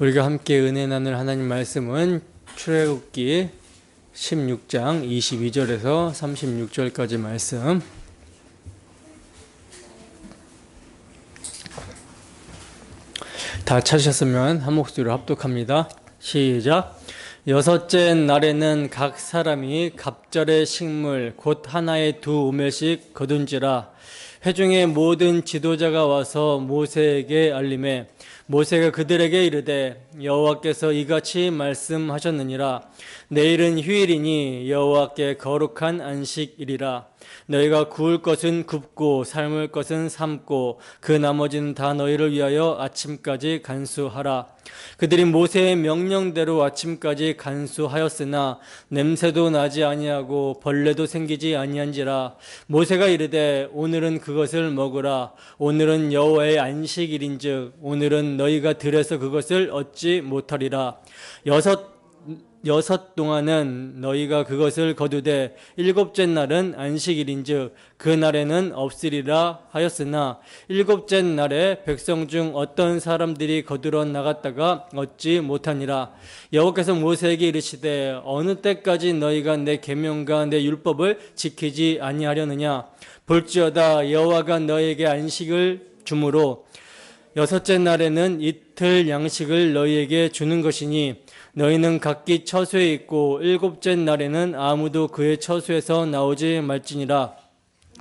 우리가 함께 은혜 나눌 하나님 말씀은 출애굽기 16장 22절에서 36절까지 말씀. 다 찾으셨으면 한 목소리로 합독합니다. 시작. 여섯째 날에는 각 사람이 갑절의 식물 곧 하나에 2오멜씩 거둔지라. 회중의 모든 지도자가 와서 모세에게 알림해 모세가 그들에게 이르되 여호와께서 이같이 말씀하셨느니라. 내일은 휴일이니 여호와께 거룩한 안식일이라. 너희가 구울 것은 굽고 삶을 것은 삶고 그 나머지는 다 너희를 위하여 아침까지 간수하라. 그들이 모세의 명령대로 아침까지 간수하였으나 냄새도 나지 아니하고 벌레도 생기지 아니한지라. 모세가 이르되 오늘은 그것을 먹으라. 오늘은 여호와의 안식일인즉 오늘은 너희가 들에서 그것을 얻지 못하리라. 여섯 동안은 너희가 그것을 거두되 일곱째 날은 안식일인즉 그 날에는 없으리라 하였으나 일곱째 날에 백성 중 어떤 사람들이 거두러 나갔다가 얻지 못하니라. 여호와께서 모세에게 이르시되 어느 때까지 너희가 내 계명과 내 율법을 지키지 아니하려느냐. 볼지어다 여호와가 너희에게 안식을 주므로 여섯째 날에는 이틀 양식을 너희에게 주는 것이니 너희는 각기 처소에 있고 일곱째 날에는 아무도 그의 처소에서 나오지 말지니라.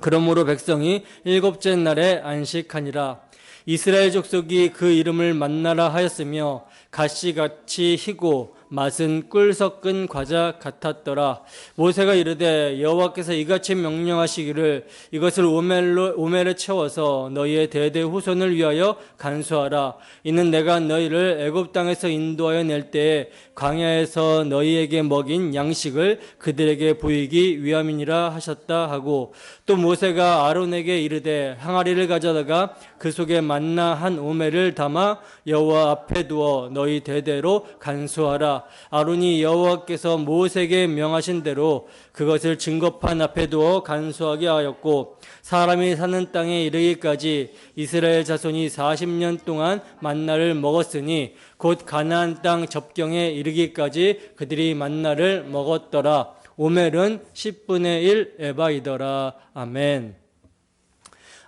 그러므로 백성이 일곱째 날에 안식하니라. 이스라엘 족속이 그 이름을 만나라 하였으며 가시같이 희고 맛은 꿀 섞은 과자 같았더라. 모세가 이르되 여호와께서 이같이 명령하시기를 이것을 오멜에 채워서 너희의 대대 후손을 위하여 간수하라. 이는 내가 너희를 애굽 땅에서 인도하여 낼 때에 광야에서 너희에게 먹인 양식을 그들에게 보이기 위함이니라 하셨다 하고, 또 모세가 아론에게 이르되 항아리를 가져다가 그 속에 만나 한 오멜을 담아 여호와 앞에 두어 너희 대대로 간수하라. 아론이 여호와께서 모세에게 명하신 대로 그것을 증거판 앞에 두어 간수하게 하였고, 사람이 사는 땅에 이르기까지 이스라엘 자손이 40년 동안 만나를 먹었으니 곧 가나안 땅 접경에 이르기까지 그들이 만나를 먹었더라. 오멜은 10분의 1 에바이더라. 아멘.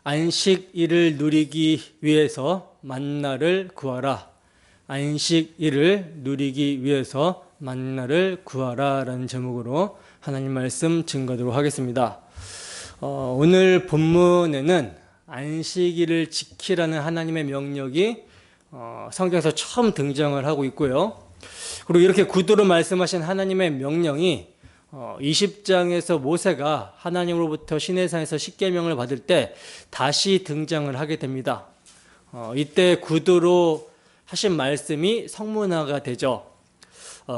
안식일을 누리기 위해서 만나를 구하라. 안식일을 누리기 위해서 만나를 구하라 라는 제목으로 하나님 말씀 증거하도록 하겠습니다. 오늘 본문에는 안식일을 지키라는 하나님의 명령이 성경에서 처음 등장을 하고 있고요. 그리고 이렇게 구두로 말씀하신 하나님의 명령이 20장에서 모세가 하나님으로부터 시내산에서 십계명을 받을 때 다시 등장을 하게 됩니다. 이때 구두로 하신 말씀이 성문화가 되죠.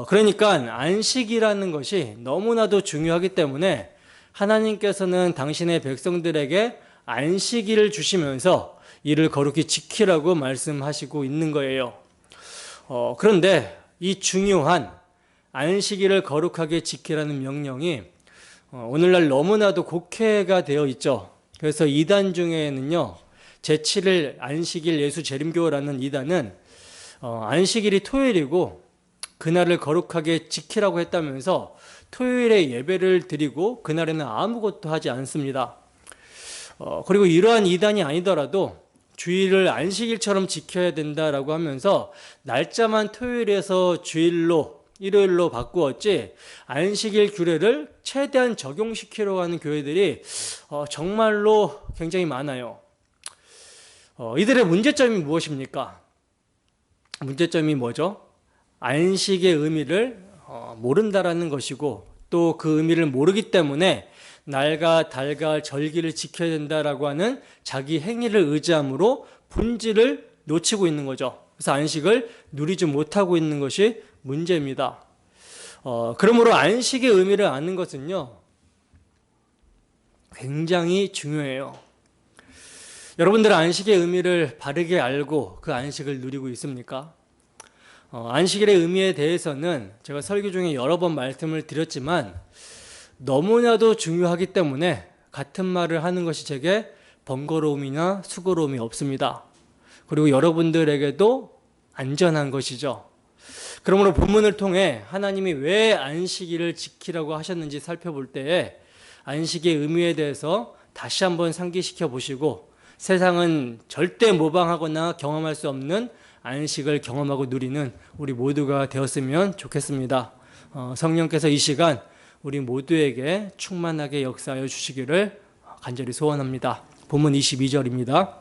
그러니까 안식이라는 것이 너무나도 중요하기 때문에 하나님께서는 당신의 백성들에게 안식일을 주시면서 이를 거룩히 지키라고 말씀하시고 있는 거예요. 그런데 이 중요한 안식일을 거룩하게 지키라는 명령이 오늘날 너무나도 곡해가 되어 있죠. 그래서 이단 중에는요, 제7일 안식일 예수 재림교라는 이단은 안식일이 토요일이고 그날을 거룩하게 지키라고 했다면서 토요일에 예배를 드리고 그날에는 아무것도 하지 않습니다. 그리고 이러한 이단이 아니더라도 주일을 안식일처럼 지켜야 된다라고 하면서 날짜만 토요일에서 주일로 일요일로 바꾸었지 안식일 규례를 최대한 적용시키려고 하는 교회들이 정말로 굉장히 많아요. 이들의 문제점이 무엇입니까? 문제점이 뭐죠? 안식의 의미를 모른다라는 것이고, 또 그 의미를 모르기 때문에 날과 달과 절기를 지켜야 된다라고 하는 자기 행위를 의지함으로 본질을 놓치고 있는 거죠. 그래서 안식을 누리지 못하고 있는 것이 문제입니다. 그러므로 안식의 의미를 아는 것은요, 굉장히 중요해요. 여러분들은 안식의 의미를 바르게 알고 그 안식을 누리고 있습니까? 안식일의 의미에 대해서는 제가 설교 중에 여러 번 말씀을 드렸지만 너무나도 중요하기 때문에 같은 말을 하는 것이 제게 번거로움이나 수고로움이 없습니다. 그리고 여러분들에게도 안전한 것이죠. 그러므로 본문을 통해 하나님이 왜 안식일을 지키라고 하셨는지 살펴볼 때에 안식의 의미에 대해서 다시 한번 상기시켜 보시고 세상은 절대 모방하거나 경험할 수 없는 안식을 경험하고 누리는 우리 모두가 되었으면 좋겠습니다. 성령께서 이 시간 우리 모두에게 충만하게 역사하여 주시기를 간절히 소원합니다. 본문 22절입니다.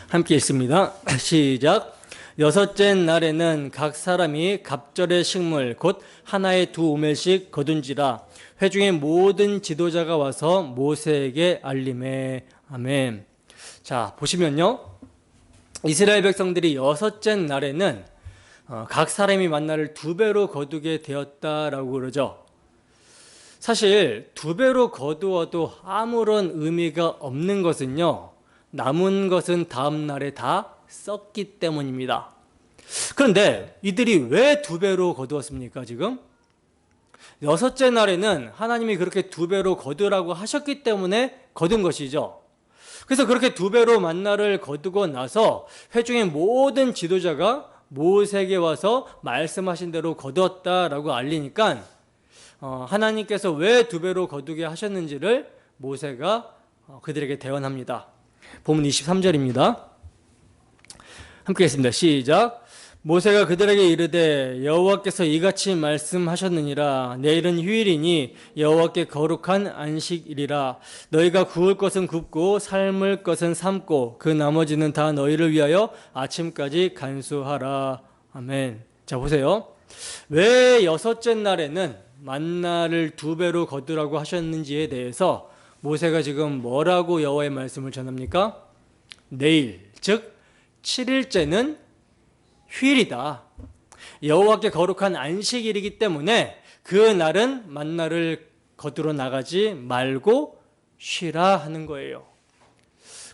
함께 읽습니다. 시작. 여섯째 날에는 각 사람이 갑절의 식물 곧 하나에 2오멜씩 거둔지라. 회중의 모든 지도자가 와서 모세에게 알림해. 아멘. 자, 보시면요, 이스라엘 백성들이 여섯째 날에는 각 사람이 만나를 2배로 거두게 되었다라고 그러죠. 사실 2배로 거두어도 아무런 의미가 없는 것은요, 남은 것은 다음 날에 다 썼기 때문입니다. 그런데 이들이 왜 2배로 거두었습니까? 지금 여섯째 날에는 하나님이 그렇게 2배로 거두라고 하셨기 때문에 거둔 것이죠. 그래서 그렇게 2배로 만나를 거두고 나서 회중의 모든 지도자가 모세에게 와서 말씀하신 대로 거두었다라고 알리니까 하나님께서 왜 2배로 거두게 하셨는지를 모세가 그들에게 대언합니다. 본문 23절입니다. 함께 했습니다. 시작. 모세가 그들에게 이르되 여호와께서 이같이 말씀하셨느니라. 내일은 휴일이니 여호와께 거룩한 안식일이라. 너희가 구울 것은 굽고 삶을 것은 삶고 그 나머지는 다 너희를 위하여 아침까지 간수하라. 아멘. 자, 보세요. 왜 여섯째 날에는 만나를 2배로 거두라고 하셨는지에 대해서 모세가 지금 뭐라고 여호와의 말씀을 전합니까? 내일, 즉 7일째는 휴일이다. 여호와께 거룩한 안식일이기 때문에 그 날은 만나를 거두러 나가지 말고 쉬라 하는 거예요.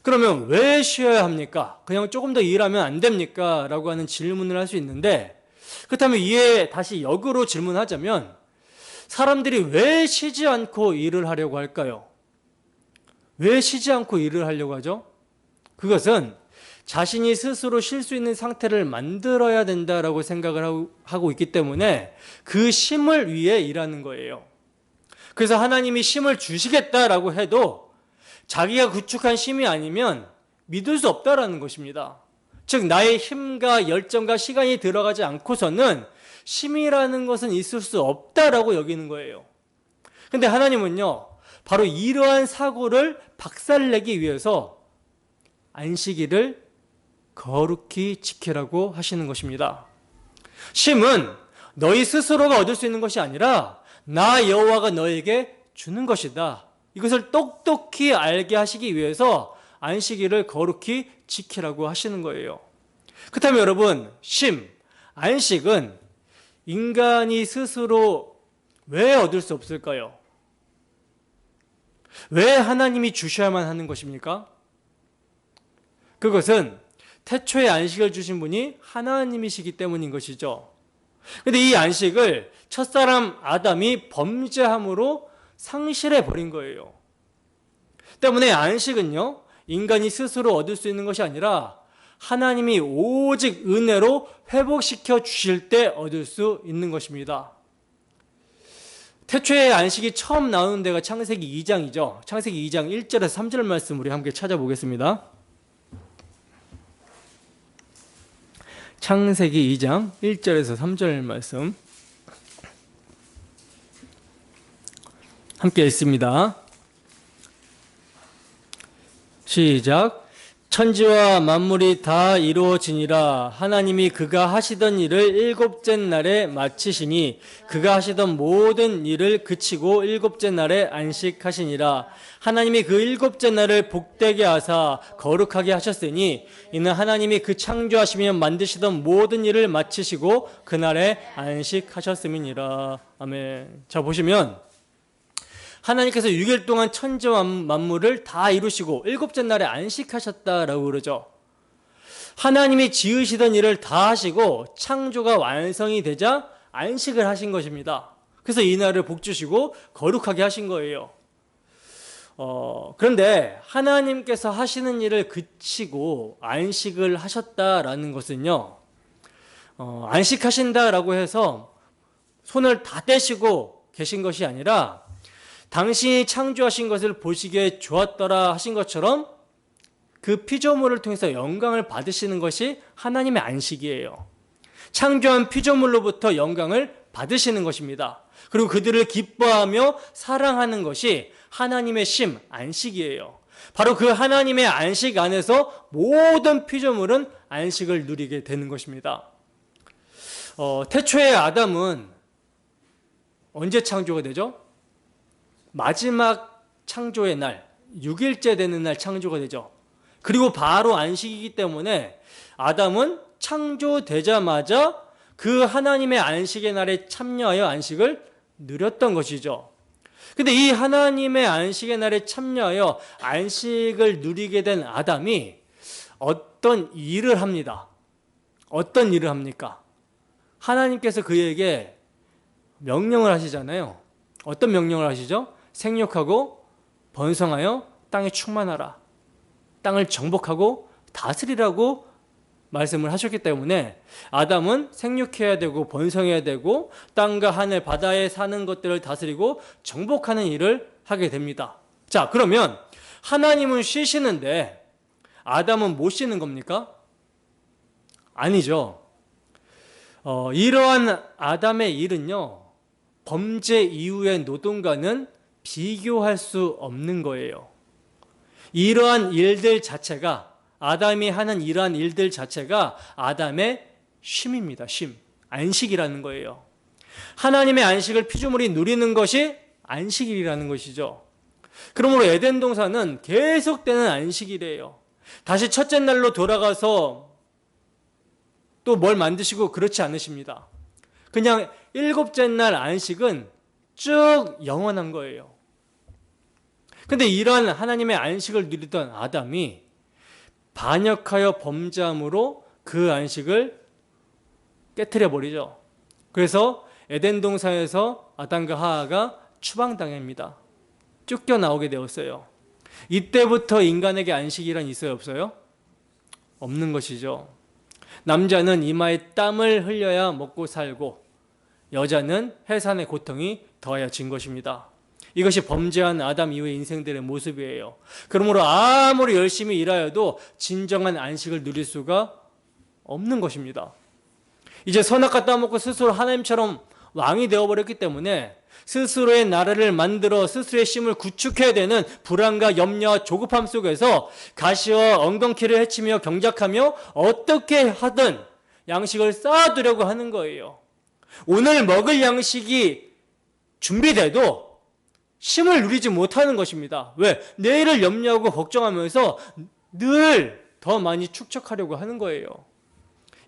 그러면 왜 쉬어야 합니까? 그냥 조금 더 일하면 안 됩니까? 라고 하는 질문을 할 수 있는데, 그렇다면 이에 다시 역으로 질문하자면 사람들이 왜 쉬지 않고 일을 하려고 할까요? 왜 쉬지 않고 일을 하려고 하죠? 그것은 자신이 스스로 쉴 수 있는 상태를 만들어야 된다라고 생각을 하고 있기 때문에 그 쉼을 위해 일하는 거예요. 그래서 하나님이 쉼을 주시겠다라고 해도 자기가 구축한 쉼이 아니면 믿을 수 없다라는 것입니다. 즉 나의 힘과 열정과 시간이 들어가지 않고서는 쉼이라는 것은 있을 수 없다라고 여기는 거예요. 근데 하나님은요, 바로 이러한 사고를 박살내기 위해서 안식일을 거룩히 지키라고 하시는 것입니다. 쉼은 너희 스스로가 얻을 수 있는 것이 아니라 나 여호와가 너에게 주는 것이다. 이것을 똑똑히 알게 하시기 위해서 안식일을 거룩히 지키라고 하시는 거예요. 그렇다면 여러분, 쉼, 안식은 인간이 스스로 왜 얻을 수 없을까요? 왜 하나님이 주셔야만 하는 것입니까? 그것은 태초에 안식을 주신 분이 하나님이시기 때문인 것이죠. 그런데 이 안식을 첫사람 아담이 범죄함으로 상실해 버린 거예요. 때문에 안식은요, 인간이 스스로 얻을 수 있는 것이 아니라 하나님이 오직 은혜로 회복시켜 주실 때 얻을 수 있는 것입니다. 태초에 안식이 처음 나오는 데가 창세기 2장이죠. 창세기 2장 1절에서 3절 말씀 우리 함께 찾아보겠습니다. 창세기 2장 1절에서 3절 말씀 함께 읽습니다. 시작. 천지와 만물이 다 이루어지니라. 하나님이 그가 하시던 일을 일곱째 날에 마치시니 그가 하시던 모든 일을 그치고 일곱째 날에 안식하시니라. 하나님이 그 일곱째 날을 복되게 하사 거룩하게 하셨으니 이는 하나님이 그 창조하시며 만드시던 모든 일을 마치시고 그날에 안식하셨음이니라. 아멘. 자, 보시면 하나님께서 6일 동안 천지와 만물을 다 이루시고 일곱째 날에 안식하셨다라고 그러죠. 하나님이 지으시던 일을 다 하시고 창조가 완성이 되자 안식을 하신 것입니다. 그래서 이 날을 복 주시고 거룩하게 하신 거예요. 그런데 하나님께서 하시는 일을 그치고 안식을 하셨다라는 것은요, 안식하신다라고 해서 손을 다 떼시고 계신 것이 아니라 당신이 창조하신 것을 보시기에 좋았더라 하신 것처럼 그 피조물을 통해서 영광을 받으시는 것이 하나님의 안식이에요. 창조한 피조물로부터 영광을 받으시는 것입니다. 그리고 그들을 기뻐하며 사랑하는 것이 하나님의 심, 안식이에요. 바로 그 하나님의 안식 안에서 모든 피조물은 안식을 누리게 되는 것입니다. 태초의 아담은 언제 창조가 되죠? 마지막 창조의 날, 6일째 되는 날 창조가 되죠. 그리고 바로 안식이기 때문에 아담은 창조되자마자 그 하나님의 안식의 날에 참여하여 안식을 누렸던 것이죠. 근데 이 하나님의 안식의 날에 참여하여 안식을 누리게 된 아담이 어떤 일을 합니다. 어떤 일을 합니까? 하나님께서 그에게 명령을 하시잖아요. 어떤 명령을 하시죠? 생육하고 번성하여 땅에 충만하라. 땅을 정복하고 다스리라고 말씀을 하셨기 때문에 아담은 생육해야 되고 번성해야 되고 땅과 하늘 바다에 사는 것들을 다스리고 정복하는 일을 하게 됩니다. 자, 그러면 하나님은 쉬시는데 아담은 못 쉬는 겁니까? 아니죠. 이러한 아담의 일은요, 범죄 이후의 노동과는 비교할 수 없는 거예요. 이러한 일들 자체가, 아담이 하는 이러한 일들 자체가 아담의 쉼입니다. 쉼, 안식이라는 거예요. 하나님의 안식을 피조물이 누리는 것이 안식일이라는 것이죠. 그러므로 에덴 동산은 계속되는 안식일이에요. 다시 첫째 날로 돌아가서 또 뭘 만드시고 그렇지 않으십니다. 그냥 일곱째 날 안식은 쭉 영원한 거예요. 근데 이러한 하나님의 안식을 누리던 아담이 반역하여 범죄함으로 그 안식을 깨트려 버리죠. 그래서 에덴 동산에서 아담과 하와가 추방당합니다. 쫓겨나오게 되었어요. 이때부터 인간에게 안식이란 있어요, 없어요? 없는 것이죠. 남자는 이마에 땀을 흘려야 먹고 살고 여자는 해산의 고통이 더하여진 것입니다. 이것이 범죄한 아담 이후의 인생들의 모습이에요. 그러므로 아무리 열심히 일하여도 진정한 안식을 누릴 수가 없는 것입니다. 이제 선악과 따먹고 스스로 하나님처럼 왕이 되어버렸기 때문에 스스로의 나라를 만들어 스스로의 쉼을 구축해야 되는 불안과 염려와 조급함 속에서 가시와 엉겅퀴를 헤치며 경작하며 어떻게 하든 양식을 쌓아두려고 하는 거예요. 오늘 먹을 양식이 준비돼도 쉼을 누리지 못하는 것입니다. 왜? 내일을 염려하고 걱정하면서 늘 더 많이 축적하려고 하는 거예요.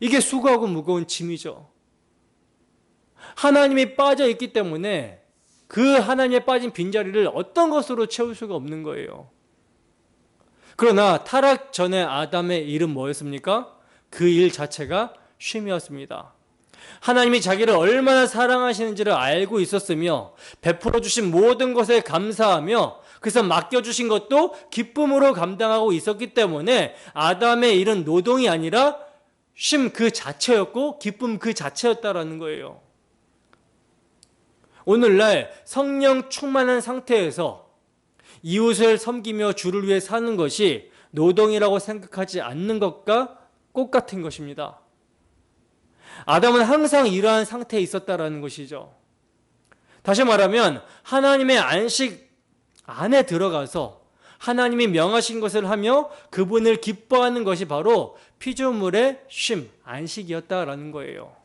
이게 수고하고 무거운 짐이죠. 하나님이 빠져 있기 때문에 그 하나님에 빠진 빈자리를 어떤 것으로 채울 수가 없는 거예요. 그러나 타락 전에 아담의 일은 뭐였습니까? 그 일 자체가 쉼이었습니다. 하나님이 자기를 얼마나 사랑하시는지를 알고 있었으며 베풀어 주신 모든 것에 감사하며 그래서 맡겨주신 것도 기쁨으로 감당하고 있었기 때문에 아담의 일은 노동이 아니라 쉼 그 자체였고 기쁨 그 자체였다라는 거예요. 오늘날 성령 충만한 상태에서 이웃을 섬기며 주를 위해 사는 것이 노동이라고 생각하지 않는 것과 똑같은 것입니다. 아담은 항상 이러한 상태에 있었다라는 것이죠. 다시 말하면 하나님의 안식 안에 들어가서 하나님이 명하신 것을 하며 그분을 기뻐하는 것이 바로 피조물의 쉼, 안식이었다라는 거예요.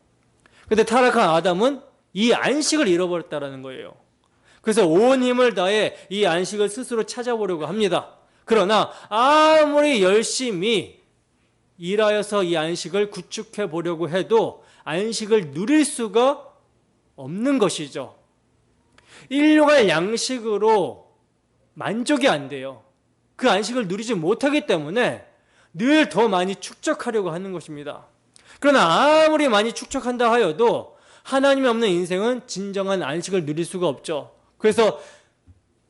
그런데 타락한 아담은 이 안식을 잃어버렸다라는 거예요. 그래서 온 힘을 다해 이 안식을 스스로 찾아보려고 합니다. 그러나 아무리 열심히 일하여서 이 안식을 구축해 보려고 해도 안식을 누릴 수가 없는 것이죠. 일용할 양식으로 만족이 안 돼요. 그 안식을 누리지 못하기 때문에 늘 더 많이 축적하려고 하는 것입니다. 그러나 아무리 많이 축적한다 하여도 하나님이 없는 인생은 진정한 안식을 누릴 수가 없죠. 그래서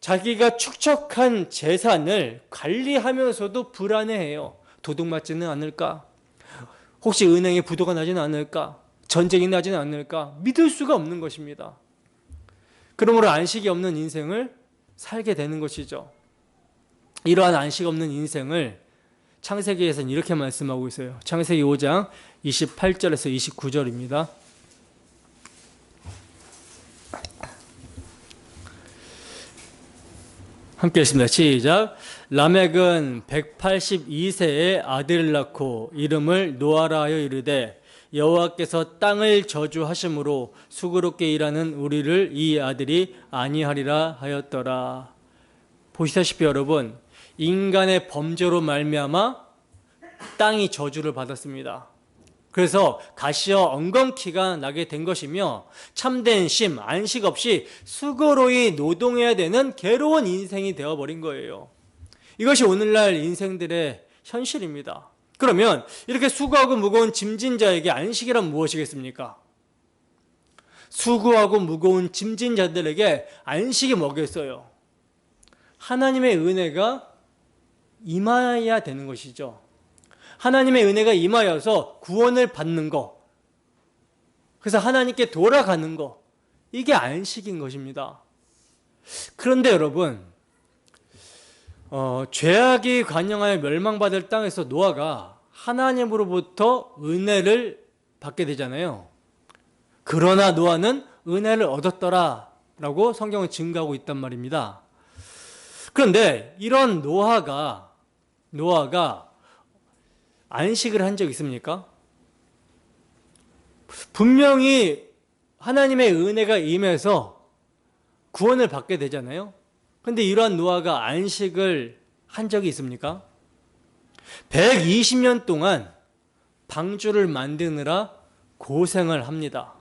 자기가 축적한 재산을 관리하면서도 불안해해요. 도둑 맞지는 않을까? 혹시 은행에 부도가 나지는 않을까? 전쟁이 나지는 않을까? 믿을 수가 없는 것입니다. 그러므로 안식이 없는 인생을 살게 되는 것이죠. 이러한 안식 없는 인생을 창세기에서는 이렇게 말씀하고 있어요. 창세기 5장 28절에서 29절입니다. 함께 읽습니다. 시작. 라멕은 182세에 아들을 낳고 이름을 노아라 하여 이르되 여호와께서 땅을 저주하심으로 수고롭게 일하는 우리를 이 아들이 아니하리라 하였더라. 보시다시피 여러분, 인간의 범죄로 말미암아 땅이 저주를 받았습니다. 그래서 가시어 엉겅퀴가 나게 된 것이며 참된 쉼, 안식 없이 수고로이 노동해야 되는 괴로운 인생이 되어버린 거예요. 이것이 오늘날 인생들의 현실입니다. 그러면 이렇게 수고하고 무거운 짐진 자에게 안식이란 무엇이겠습니까? 수고하고 무거운 짐진 자들에게 안식이 뭐겠어요? 하나님의 은혜가 임하여야 되는 것이죠. 하나님의 은혜가 임하여서 구원을 받는 것, 그래서 하나님께 돌아가는 것, 이게 안식인 것입니다. 그런데 여러분, 죄악이 관영하여 멸망받을 땅에서 노아가 하나님으로부터 은혜를 받게 되잖아요. 그러나 노아는 은혜를 얻었더라 라고 성경은 증거하고 있단 말입니다. 그런데 이런 노아가 안식을 한 적 있습니까? 분명히 하나님의 은혜가 임해서 구원을 받게 되잖아요. 그런데 이러한 노아가 안식을 한 적이 있습니까? 120년 동안 방주를 만드느라 고생을 합니다.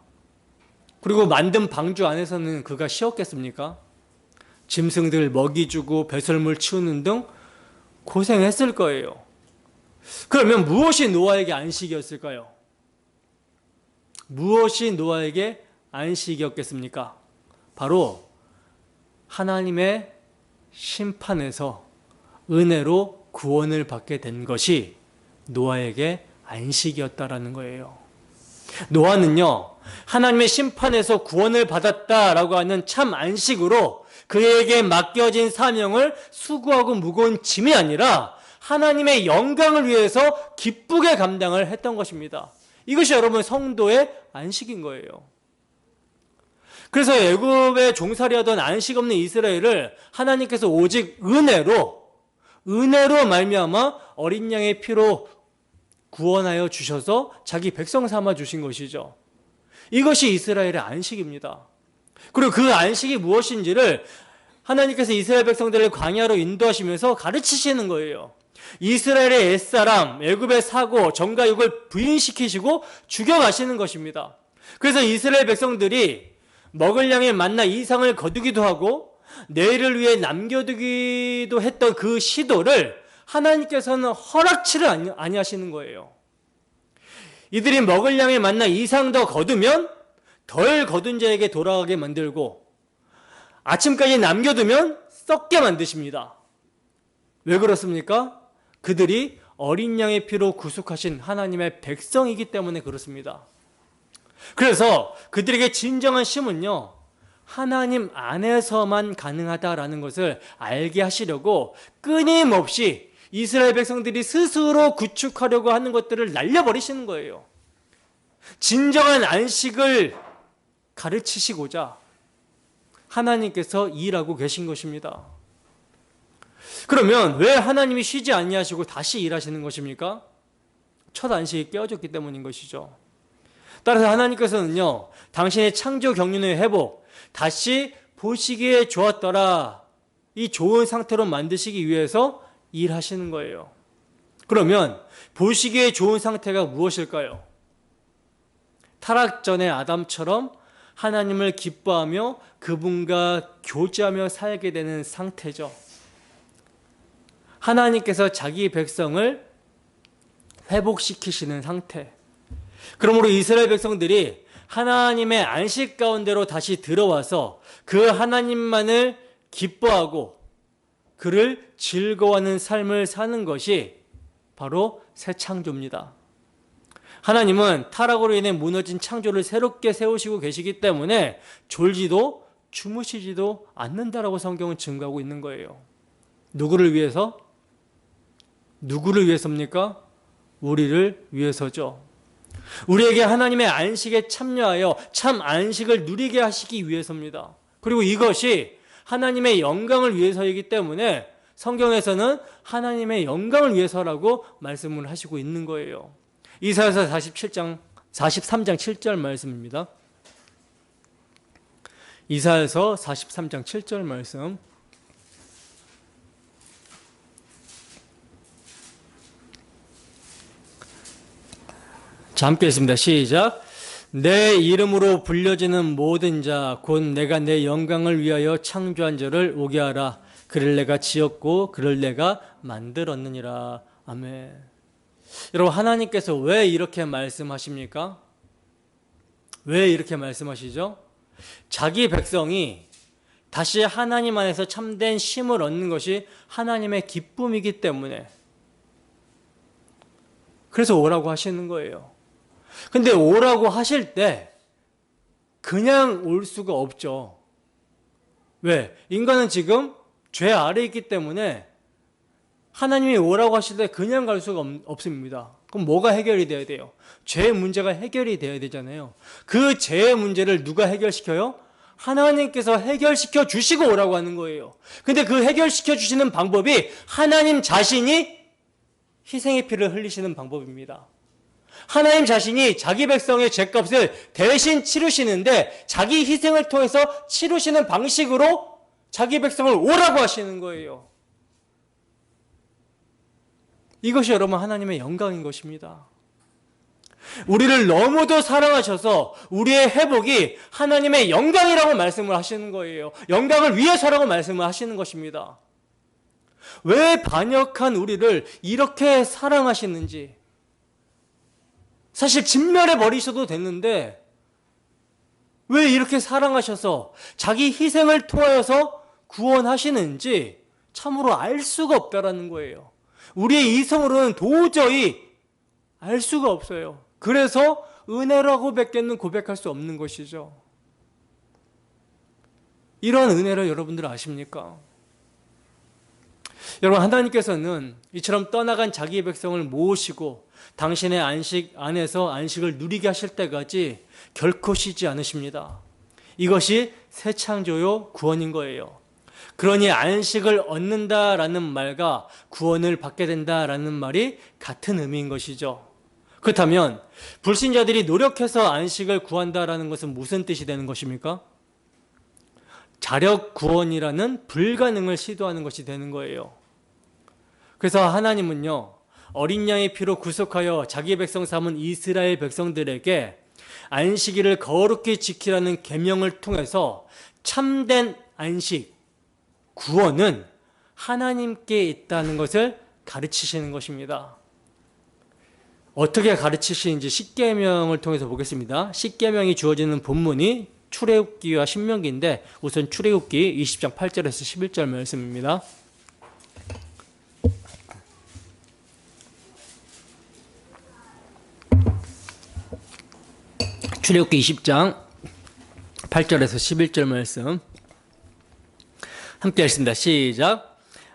그리고 만든 방주 안에서는 그가 쉬었겠습니까? 짐승들 먹이 주고 배설물 치우는 등 고생했을 거예요. 그러면 무엇이 노아에게 안식이었을까요? 무엇이 노아에게 안식이었겠습니까? 바로 하나님의 심판에서 은혜로 구원을 받게 된 것이 노아에게 안식이었다라는 거예요. 노아는요, 하나님의 심판에서 구원을 받았다라고 하는 참 안식으로 그에게 맡겨진 사명을 수고하고 무거운 짐이 아니라 하나님의 영광을 위해서 기쁘게 감당을 했던 것입니다. 이것이 여러분 성도의 안식인 거예요. 그래서 애굽에 종살이하던 안식 없는 이스라엘을 하나님께서 오직 은혜로 말미암아 어린 양의 피로 구원하여 주셔서 자기 백성 삼아 주신 것이죠. 이것이 이스라엘의 안식입니다. 그리고 그 안식이 무엇인지를 하나님께서 이스라엘 백성들을 광야로 인도하시면서 가르치시는 거예요. 이스라엘의 옛사람, 애굽의 사고, 정가육을 부인시키시고 죽여가시는 것입니다. 그래서 이스라엘 백성들이 먹을 양의 만나 이상을 거두기도 하고 내일을 위해 남겨두기도 했던 그 시도를 하나님께서는 허락치를 아니하시는 거예요. 이들이 먹을 양의 만나 이상 더 거두면 덜 거둔 자에게 돌아가게 만들고 아침까지 남겨두면 썩게 만드십니다. 왜 그렇습니까? 그들이 어린 양의 피로 구속하신 하나님의 백성이기 때문에 그렇습니다. 그래서 그들에게 진정한 쉼은요, 하나님 안에서만 가능하다라는 것을 알게 하시려고 끊임없이 이스라엘 백성들이 스스로 구축하려고 하는 것들을 날려버리시는 거예요. 진정한 안식을 가르치시고자 하나님께서 일하고 계신 것입니다. 그러면 왜 하나님이 쉬지 아니하시고 다시 일하시는 것입니까? 첫 안식이 깨어졌기 때문인 것이죠. 따라서 하나님께서는요, 당신의 창조 경륜의 회복, 다시 보시기에 좋았더라, 이 좋은 상태로 만드시기 위해서 일하시는 거예요. 그러면 보시기에 좋은 상태가 무엇일까요? 타락 전의 아담처럼 하나님을 기뻐하며 그분과 교제하며 살게 되는 상태죠. 하나님께서 자기 백성을 회복시키시는 상태. 그러므로 이스라엘 백성들이 하나님의 안식 가운데로 다시 들어와서 그 하나님만을 기뻐하고 그를 즐거워하는 삶을 사는 것이 바로 새 창조입니다. 하나님은 타락으로 인해 무너진 창조를 새롭게 세우시고 계시기 때문에 졸지도 주무시지도 않는다라고 성경은 증거하고 있는 거예요. 누구를 위해서? 누구를 위해서입니까? 우리를 위해서죠. 우리에게 하나님의 안식에 참여하여 참 안식을 누리게 하시기 위해서입니다. 그리고 이것이 하나님의 영광을 위해서이기 때문에 성경에서는 하나님의 영광을 위해서라고 말씀을 하시고 있는 거예요. 이사야서 43장 7절 말씀입니다. 이사야서 43장 7절 말씀. 자, 함께 읽습니다. 시작. 내 이름으로 불려지는 모든 자 곧 내가 내 영광을 위하여 창조한 자를 오게 하라. 그를 내가 지었고 그를 내가 만들었느니라. 아멘. 여러분, 하나님께서 왜 이렇게 말씀하십니까? 왜 이렇게 말씀하시죠? 자기 백성이 다시 하나님 안에서 참된 쉼을 얻는 것이 하나님의 기쁨이기 때문에 그래서 오라고 하시는 거예요. 근데 오라고 하실 때 그냥 올 수가 없죠. 왜? 인간은 지금 죄 아래에 있기 때문에 하나님이 오라고 하실 때 그냥 갈 수가 없습니다. 그럼 뭐가 해결이 돼야 돼요? 죄의 문제가 해결이 돼야 되잖아요. 그 죄의 문제를 누가 해결시켜요? 하나님께서 해결시켜 주시고 오라고 하는 거예요. 근데 그 해결시켜 주시는 방법이 하나님 자신이 희생의 피를 흘리시는 방법입니다. 하나님 자신이 자기 백성의 죄값을 대신 치르시는데 자기 희생을 통해서 치르시는 방식으로 자기 백성을 오라고 하시는 거예요. 이것이 여러분 하나님의 영광인 것입니다. 우리를 너무도 사랑하셔서 우리의 회복이 하나님의 영광이라고 말씀을 하시는 거예요. 영광을 위해서라고 말씀을 하시는 것입니다. 왜 반역한 우리를 이렇게 사랑하시는지 사실 진멸해 버리셔도 됐는데 왜 이렇게 사랑하셔서 자기 희생을 통하여서 구원하시는지 참으로 알 수가 없다라는 거예요. 우리의 이성으로는 도저히 알 수가 없어요. 그래서 은혜라고 밖에는 고백할 수 없는 것이죠. 이런 은혜를 여러분들 아십니까? 여러분, 하나님께서는 이처럼 떠나간 자기의 백성을 모으시고 당신의 안식 안에서 안식을 누리게 하실 때까지 결코 쉬지 않으십니다. 이것이 새 창조요 구원인 거예요. 그러니 안식을 얻는다라는 말과 구원을 받게 된다라는 말이 같은 의미인 것이죠. 그렇다면 불신자들이 노력해서 안식을 구한다라는 것은 무슨 뜻이 되는 것입니까? 자력 구원이라는 불가능을 시도하는 것이 되는 거예요. 그래서 하나님은요, 어린 양의 피로 구속하여 자기 백성 삼은 이스라엘 백성들에게 안식일을 거룩히 지키라는 계명을 통해서 참된 안식, 구원은 하나님께 있다는 것을 가르치시는 것입니다. 어떻게 가르치시는지 십계명을 통해서 보겠습니다. 십계명이 주어지는 본문이 출애굽기와 신명기인데 우선 출애굽기 20장 8절에서 11절 말씀입니다. 출애굽기 20장 8절에서 11절 말씀 함께 읽습니다. 시작.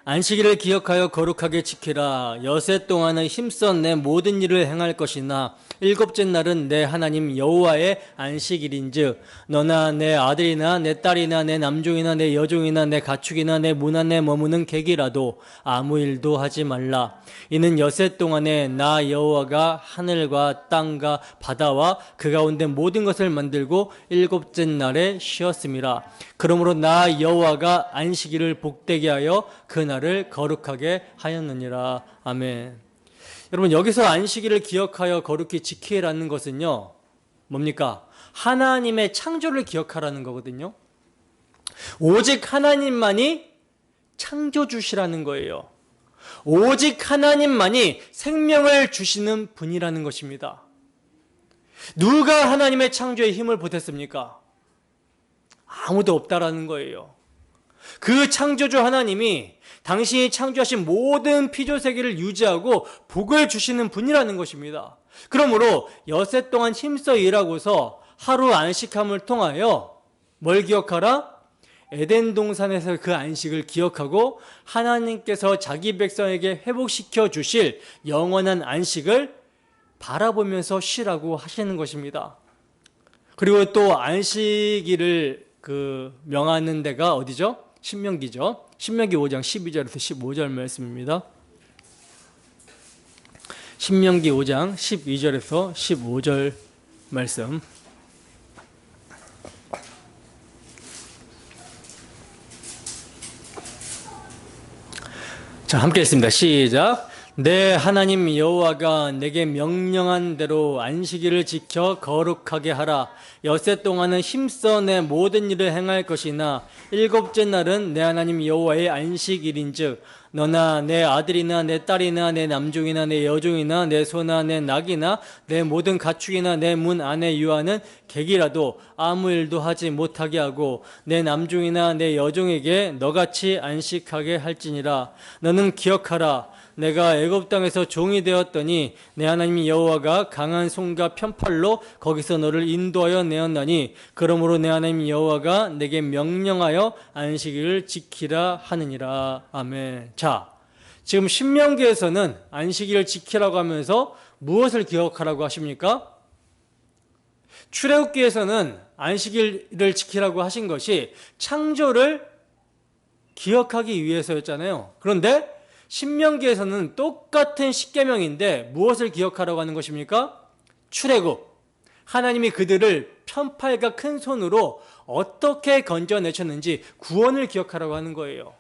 안식일을 기억하여 거룩하게 지키라. 여세 동안은 힘써 내 모든 일을 행할 것이나 일곱째 날은 내 하나님 여호와의 안식일인즉 너나 내 아들이나 내 딸이나 내 남종이나 내 여종이나 내 가축이나 내 문 안에 머무는 객이라도 아무 일도 하지 말라. 이는 여세 동안에 나 여호와가 하늘과 땅과 바다와 그 가운데 모든 것을 만들고 일곱째 날에 쉬었음이라. 그러므로 나 여호와가 안식일을 복되게 하여 그 날을 거룩하게 하였느니라. 아멘. 여러분, 여기서 안식일을 기억하여 거룩히 지키라는 것은요, 뭡니까? 하나님의 창조를 기억하라는 거거든요. 오직 하나님만이 창조주시라는 거예요. 오직 하나님만이 생명을 주시는 분이라는 것입니다. 누가 하나님의 창조에 힘을 보탰습니까? 아무도 없다라는 거예요. 그 창조주 하나님이 당신이 창조하신 모든 피조세계를 유지하고 복을 주시는 분이라는 것입니다. 그러므로 엿새 동안 힘써 일하고서 하루 안식함을 통하여 뭘 기억하라? 에덴 동산에서 그 안식을 기억하고 하나님께서 자기 백성에게 회복시켜 주실 영원한 안식을 바라보면서 쉬라고 하시는 것입니다. 그리고 또 안식일을 명하는 데가 어디죠? 신명기죠. 신명기 5장 12절에서 15절 말씀입니다. 신명기 5장 12절에서 15절 말씀. 자, 함께 읽습니다. 시작. 내 하나님 여호와가 내게 명령한 대로 안식일을 지켜 거룩하게 하라. 엿새 동안은 힘써 내 모든 일을 행할 것이나 일곱째 날은 내 하나님 여호와의 안식일인즉 너나 내 아들이나 내 딸이나 내 남종이나 내 여종이나 내 소나 내 낙이나 내 모든 가축이나 내 문 안에 유하는 객이라도 아무 일도 하지 못하게 하고 내 남종이나 내 여종에게 너같이 안식하게 할지니라. 너는 기억하라. 내가 애굽 땅에서 종이 되었더니 내 하나님 여호와가 강한 손과 편팔로 거기서 너를 인도하여 내었나니 그러므로 내 하나님 여호와가 내게 명령하여 안식일을 지키라 하느니라. 아멘. 자, 지금 신명기에서는 안식일을 지키라고 하면서 무엇을 기억하라고 하십니까? 출애굽기에서는 안식일을 지키라고 하신 것이 창조를 기억하기 위해서였잖아요. 그런데 신명기에서는 똑같은 십계명인데 무엇을 기억하라고 하는 것입니까? 출애굽. 하나님이 그들을 편팔과 큰 손으로 어떻게 건져내셨는지 구원을 기억하라고 하는 거예요.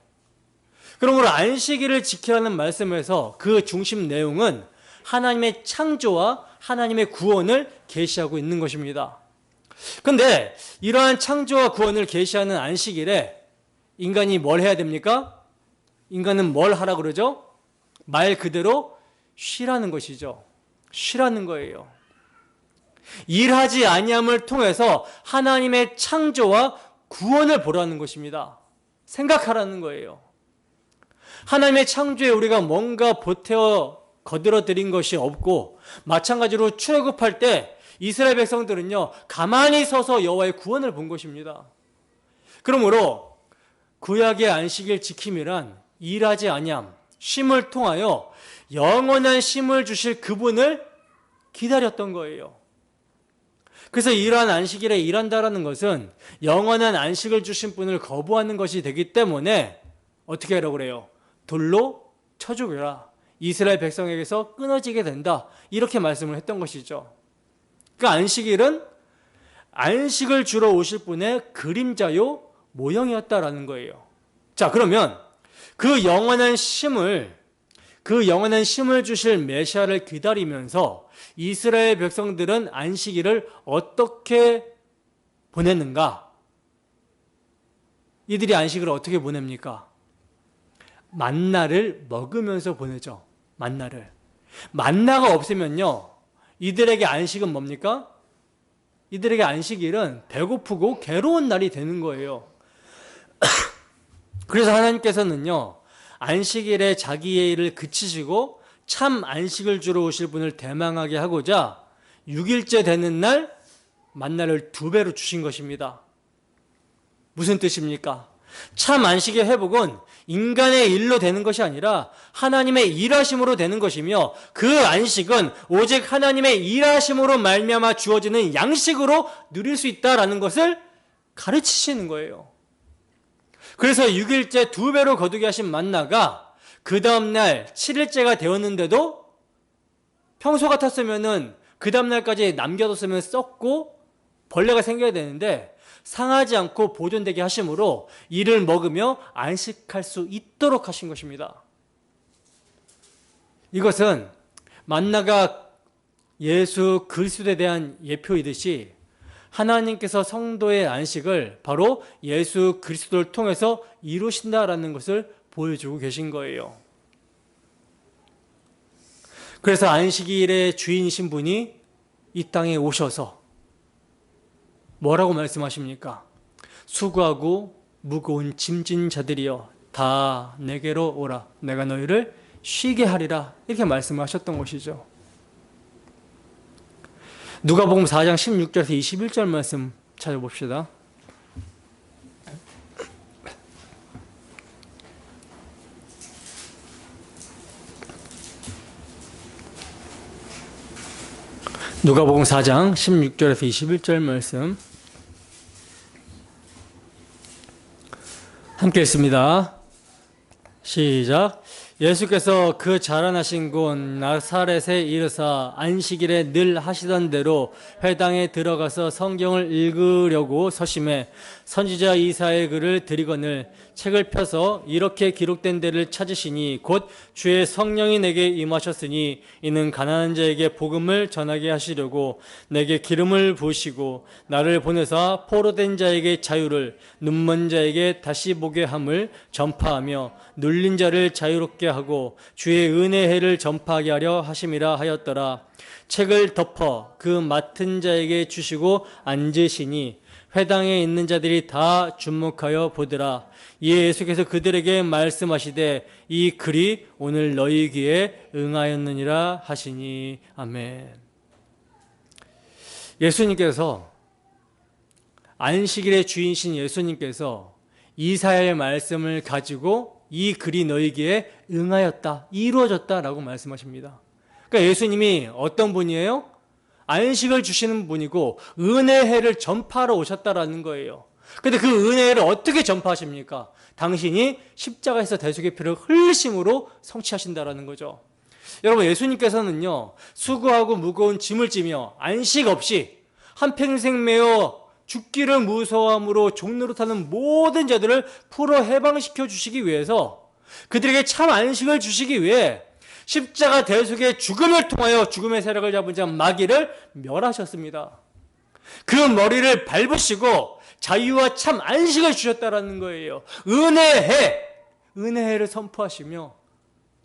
그러므로 안식일을 지키라는 말씀에서 그 중심 내용은 하나님의 창조와 하나님의 구원을 계시하고 있는 것입니다. 그런데 이러한 창조와 구원을 계시하는 안식일에 인간이 뭘 해야 됩니까? 인간은 뭘 하라 그러죠? 말 그대로 쉬라는 것이죠. 쉬라는 거예요. 일하지 아니함을 통해서 하나님의 창조와 구원을 보라는 것입니다. 생각하라는 거예요. 하나님의 창조에 우리가 뭔가 보태어 거들어들인 것이 없고 마찬가지로 출애굽할 때 이스라엘 백성들은요 가만히 서서 여호와의 구원을 본 것입니다. 그러므로 구약의 안식일 지킴이란 일하지 아니함, 쉼을 통하여 영원한 쉼을 주실 그분을 기다렸던 거예요. 그래서 이러한 안식일에 일한다라는 것은 영원한 안식을 주신 분을 거부하는 것이 되기 때문에 어떻게 하라고 그래요? 돌로 쳐 죽여라. 이스라엘 백성에게서 끊어지게 된다. 이렇게 말씀을 했던 것이죠. 그러니까 안식일은 안식을 주러 오실 분의 그림자요 모형이었다라는 거예요. 자, 그러면 그 영원한 쉼을 주실 메시아를 기다리면서 이스라엘 백성들은 안식일을 어떻게 보냈는가? 이들이 안식일을 어떻게 보냅니까? 만나를 먹으면서 보내죠. 만나가 없으면요 이들에게 안식은 뭡니까? 이들에게 안식일은 배고프고 괴로운 날이 되는 거예요. 그래서 하나님께서는요 안식일에 자기의 일을 그치시고 참 안식을 주러 오실 분을 대망하게 하고자 6일째 되는 날 만나를 2배로 주신 것입니다. 무슨 뜻입니까? 참 안식의 회복은 인간의 일로 되는 것이 아니라 하나님의 일하심으로 되는 것이며 그 안식은 오직 하나님의 일하심으로 말미암아 주어지는 양식으로 누릴 수 있다라는 것을 가르치시는 거예요. 그래서 6일째 2배로 거두게 하신 만나가 그 다음날 7일째가 되었는데도 평소 같았으면은 그 다음날까지 남겨뒀으면 썩고 벌레가 생겨야 되는데 상하지 않고 보존되게 하심으로 이를 먹으며 안식할 수 있도록 하신 것입니다. 이것은 만나가 예수 그리스도에 대한 예표이듯이 하나님께서 성도의 안식을 바로 예수 그리스도를 통해서 이루신다라는 것을 보여주고 계신 거예요. 그래서 안식일의 주인이신 분이 이 땅에 오셔서 뭐라고 말씀하십니까? 수고하고 무거운 짐진 자들이여 다 내게로 오라. 내가 너희를 쉬게 하리라. 이렇게 말씀하셨던 것이죠. 누가복음 4장 16절에서 21절 말씀 찾아봅시다. 누가복음 4장 16절에서 21절 말씀 함께 읽습니다. 시작. 예수께서 그 자라나신 곳 나사렛에 이르사 안식일에 늘 하시던 대로 회당에 들어가서 성경을 읽으려고 서심해 선지자 이사야의 글을 들이거늘 책을 펴서 이렇게 기록된 데를 찾으시니 곧 주의 성령이 내게 임하셨으니 이는 가난한 자에게 복음을 전하게 하시려고 내게 기름을 부으시고 나를 보내사 포로된 자에게 자유를 눈먼 자에게 다시 보게 함을 전파하며 눌린 자를 자유롭게 하고 주의 은혜의 해를 전파하게 하려 하심이라 하였더라. 책을 덮어 그 맡은 자에게 주시고 앉으시니 회당에 있는 자들이 다 주목하여 보더라. 이에 예수께서 그들에게 말씀하시되 이 글이 오늘 너희 귀에 응하였느니라 하시니. 아멘. 예수님께서 안식일의 주인이신 예수님께서 이사야의 말씀을 가지고 이 글이 너희 귀에 응하였다, 이루어졌다라고 말씀하십니다. 그러니까 예수님이 어떤 분이에요? 안식을 주시는 분이고 은혜의 해를 전파하러 오셨다라는 거예요. 근데 그 은혜를 어떻게 전파하십니까? 당신이 십자가에서 대속의 피를 흘리심으로 성취하신다라는 거죠. 여러분, 예수님께서는요, 수고하고 무거운 짐을 지며 안식 없이 한평생 매어 죽기를 무서워함으로 종로로 타는 모든 자들을 풀어 해방시켜 주시기 위해서, 그들에게 참 안식을 주시기 위해 십자가 대속의 죽음을 통하여 죽음의 세력을 잡은 자 마귀를 멸하셨습니다. 그 머리를 밟으시고 자유와 참 안식을 주셨다라는 거예요. 은혜를 선포하시며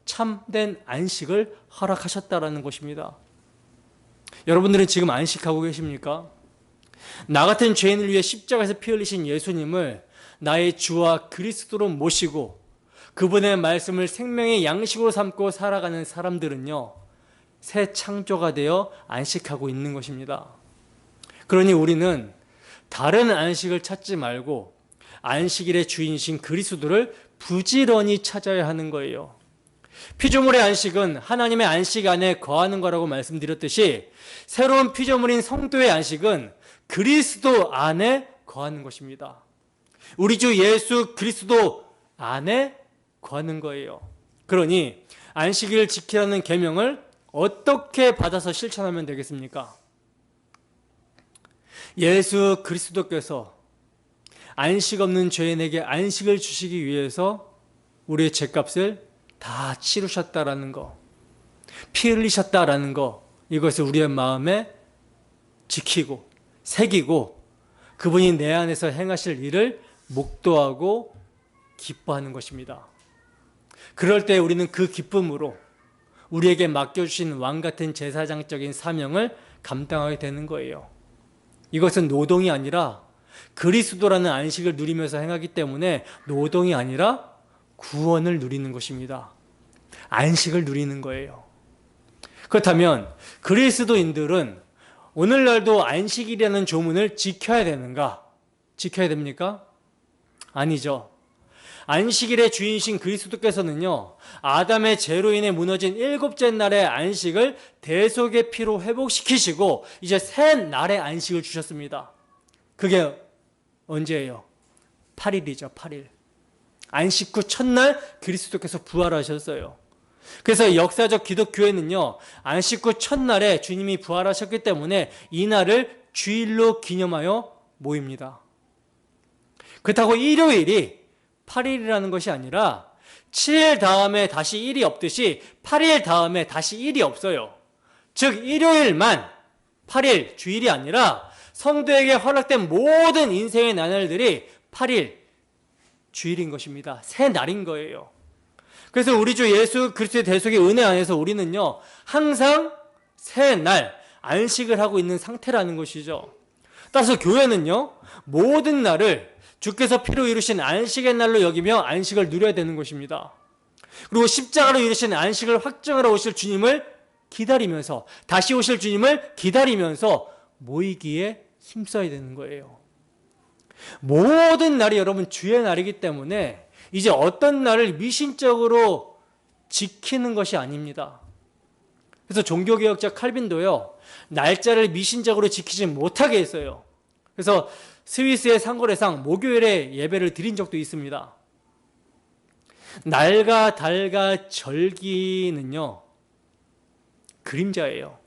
참된 안식을 허락하셨다라는 것입니다. 여러분들은 지금 안식하고 계십니까? 나 같은 죄인을 위해 십자가에서 피 흘리신 예수님을 나의 주와 그리스도로 모시고 그분의 말씀을 생명의 양식으로 삼고 살아가는 사람들은요, 새 창조가 되어 안식하고 있는 것입니다. 그러니 우리는 다른 안식을 찾지 말고 안식일의 주인이신 그리스도를 부지런히 찾아야 하는 거예요. 피조물의 안식은 하나님의 안식 안에 거하는 거라고 말씀드렸듯이, 새로운 피조물인 성도의 안식은 그리스도 안에 거하는 것입니다. 우리 주 예수 그리스도 안에 거하는 거예요. 그러니 안식일을 지키라는 계명을 어떻게 받아서 실천하면 되겠습니까? 예수 그리스도께서 안식 없는 죄인에게 안식을 주시기 위해서 우리의 죄값을 다 치르셨다라는 거, 피 흘리셨다라는 거, 이것을 우리의 마음에 지키고 새기고 그분이 내 안에서 행하실 일을 목도하고 기뻐하는 것입니다. 그럴 때 우리는 그 기쁨으로 우리에게 맡겨주신 왕같은 제사장적인 사명을 감당하게 되는 거예요. 이것은 노동이 아니라 그리스도라는 안식을 누리면서 행하기 때문에 노동이 아니라 구원을 누리는 것입니다. 안식을 누리는 거예요. 그렇다면 그리스도인들은 오늘날도 안식일이라는 조문을 지켜야 되는가? 지켜야 됩니까? 아니죠. 안식일의 주인이신 그리스도께서는요, 아담의 죄로 인해 무너진 일곱째 날의 안식을 대속의 피로 회복시키시고 이제 새 날의 안식을 주셨습니다. 그게 언제예요? 8일이죠. 8일. 안식 후 첫날 그리스도께서 부활하셨어요. 그래서 역사적 기독교회는요, 안식 후 첫날에 주님이 부활하셨기 때문에 이 날을 주일로 기념하여 모입니다. 그렇다고 일요일이 8일이라는 것이 아니라 7일 다음에 다시 1이 없듯이 8일 다음에 다시 1이 없어요. 즉 일요일만 8일 주일이 아니라 성도에게 허락된 모든 인생의 나날들이 8일 주일인 것입니다. 새 날인 거예요. 그래서 우리 주 예수 그리스도의 대속의 은혜 안에서 우리는요, 항상 새 날 안식을 하고 있는 상태라는 것이죠. 따라서 교회는요, 모든 날을 주께서 피로 이루신 안식의 날로 여기며 안식을 누려야 되는 것입니다. 그리고 십자가로 이루신 안식을 확정하러 오실 주님을 기다리면서, 다시 오실 주님을 기다리면서 모이기에 힘써야 되는 거예요. 모든 날이 여러분 주의 날이기 때문에 이제 어떤 날을 미신적으로 지키는 것이 아닙니다. 그래서 종교개혁자 칼빈도요, 날짜를 미신적으로 지키지 못하게 했어요. 그래서 스위스의 상고례상 목요일에 예배를 드린 적도 있습니다. 날과 달과 절기는요, 그림자예요.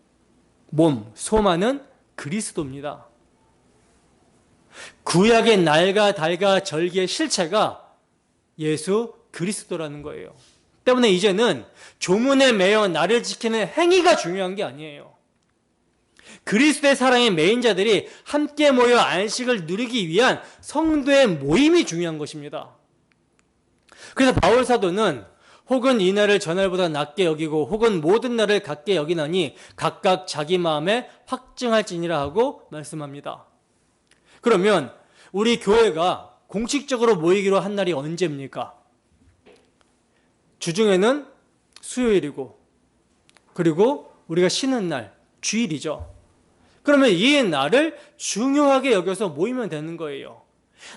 몸, 소만은 그리스도입니다. 구약의 날과 달과 절기의 실체가 예수 그리스도라는 거예요. 때문에 이제는 조문에 매여 날을 지키는 행위가 중요한 게 아니에요. 그리스도의 사랑의 매인자들이 함께 모여 안식을 누리기 위한 성도의 모임이 중요한 것입니다. 그래서 바울 사도는 혹은 이 날을 전날보다 낮게 여기고 혹은 모든 날을 같게 여기나니 각각 자기 마음에 확증할지니라 하고 말씀합니다. 그러면 우리 교회가 공식적으로 모이기로 한 날이 언제입니까? 주중에는 수요일이고, 그리고 우리가 쉬는 날, 주일이죠. 그러면 이 날을 중요하게 여겨서 모이면 되는 거예요.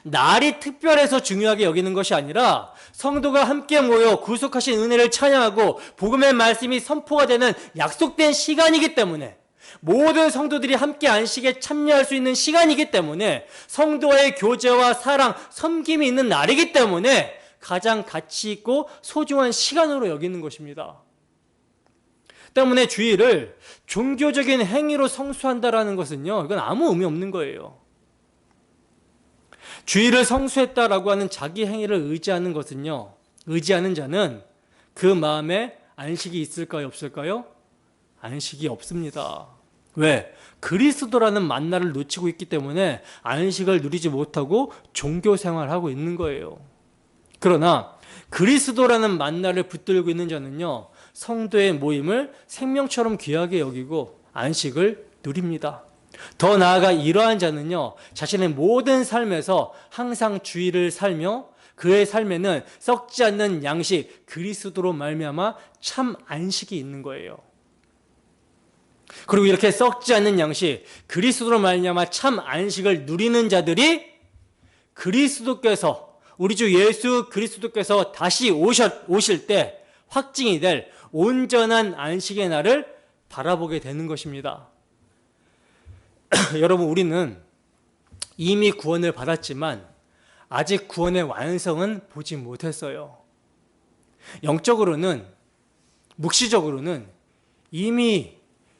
날이 특별해서 중요하게 여기는 것이 아니라 성도가 함께 모여 구속하신 은혜를 찬양하고 복음의 말씀이 선포가 되는 약속된 시간이기 때문에, 모든 성도들이 함께 안식에 참여할 수 있는 시간이기 때문에, 성도와의 교제와 사랑, 섬김이 있는 날이기 때문에 가장 가치 있고 소중한 시간으로 여기는 것입니다. 때문에 주일을 종교적인 행위로 성수한다라는 것은요, 이건 아무 의미 없는 거예요. 주일을 성수했다라고 하는 자기 행위를 의지하는 것은요, 의지하는 자는 그 마음에 안식이 있을까요, 없을까요? 안식이 없습니다. 왜? 그리스도라는 만나를 놓치고 있기 때문에 안식을 누리지 못하고 종교 생활하고 있는 거예요. 그러나 그리스도라는 만나를 붙들고 있는 자는요, 성도의 모임을 생명처럼 귀하게 여기고 안식을 누립니다. 더 나아가 이러한 자는요, 자신의 모든 삶에서 항상 주의를 살며 그의 삶에는 썩지 않는 양식, 그리스도로 말미암아 참 안식이 있는 거예요. 그리고 이렇게 썩지 않는 양식, 그리스도로 말미암아 참 안식을 누리는 자들이 그리스도께서, 우리 주 예수 그리스도께서 다시 오실 때 확증이 될 온전한 안식의 날을 바라보게 되는 것입니다. 여러분, 우리는 이미 구원을 받았지만 아직 구원의 완성은 보지 못했어요. 영적으로는, 묵시적으로는 이미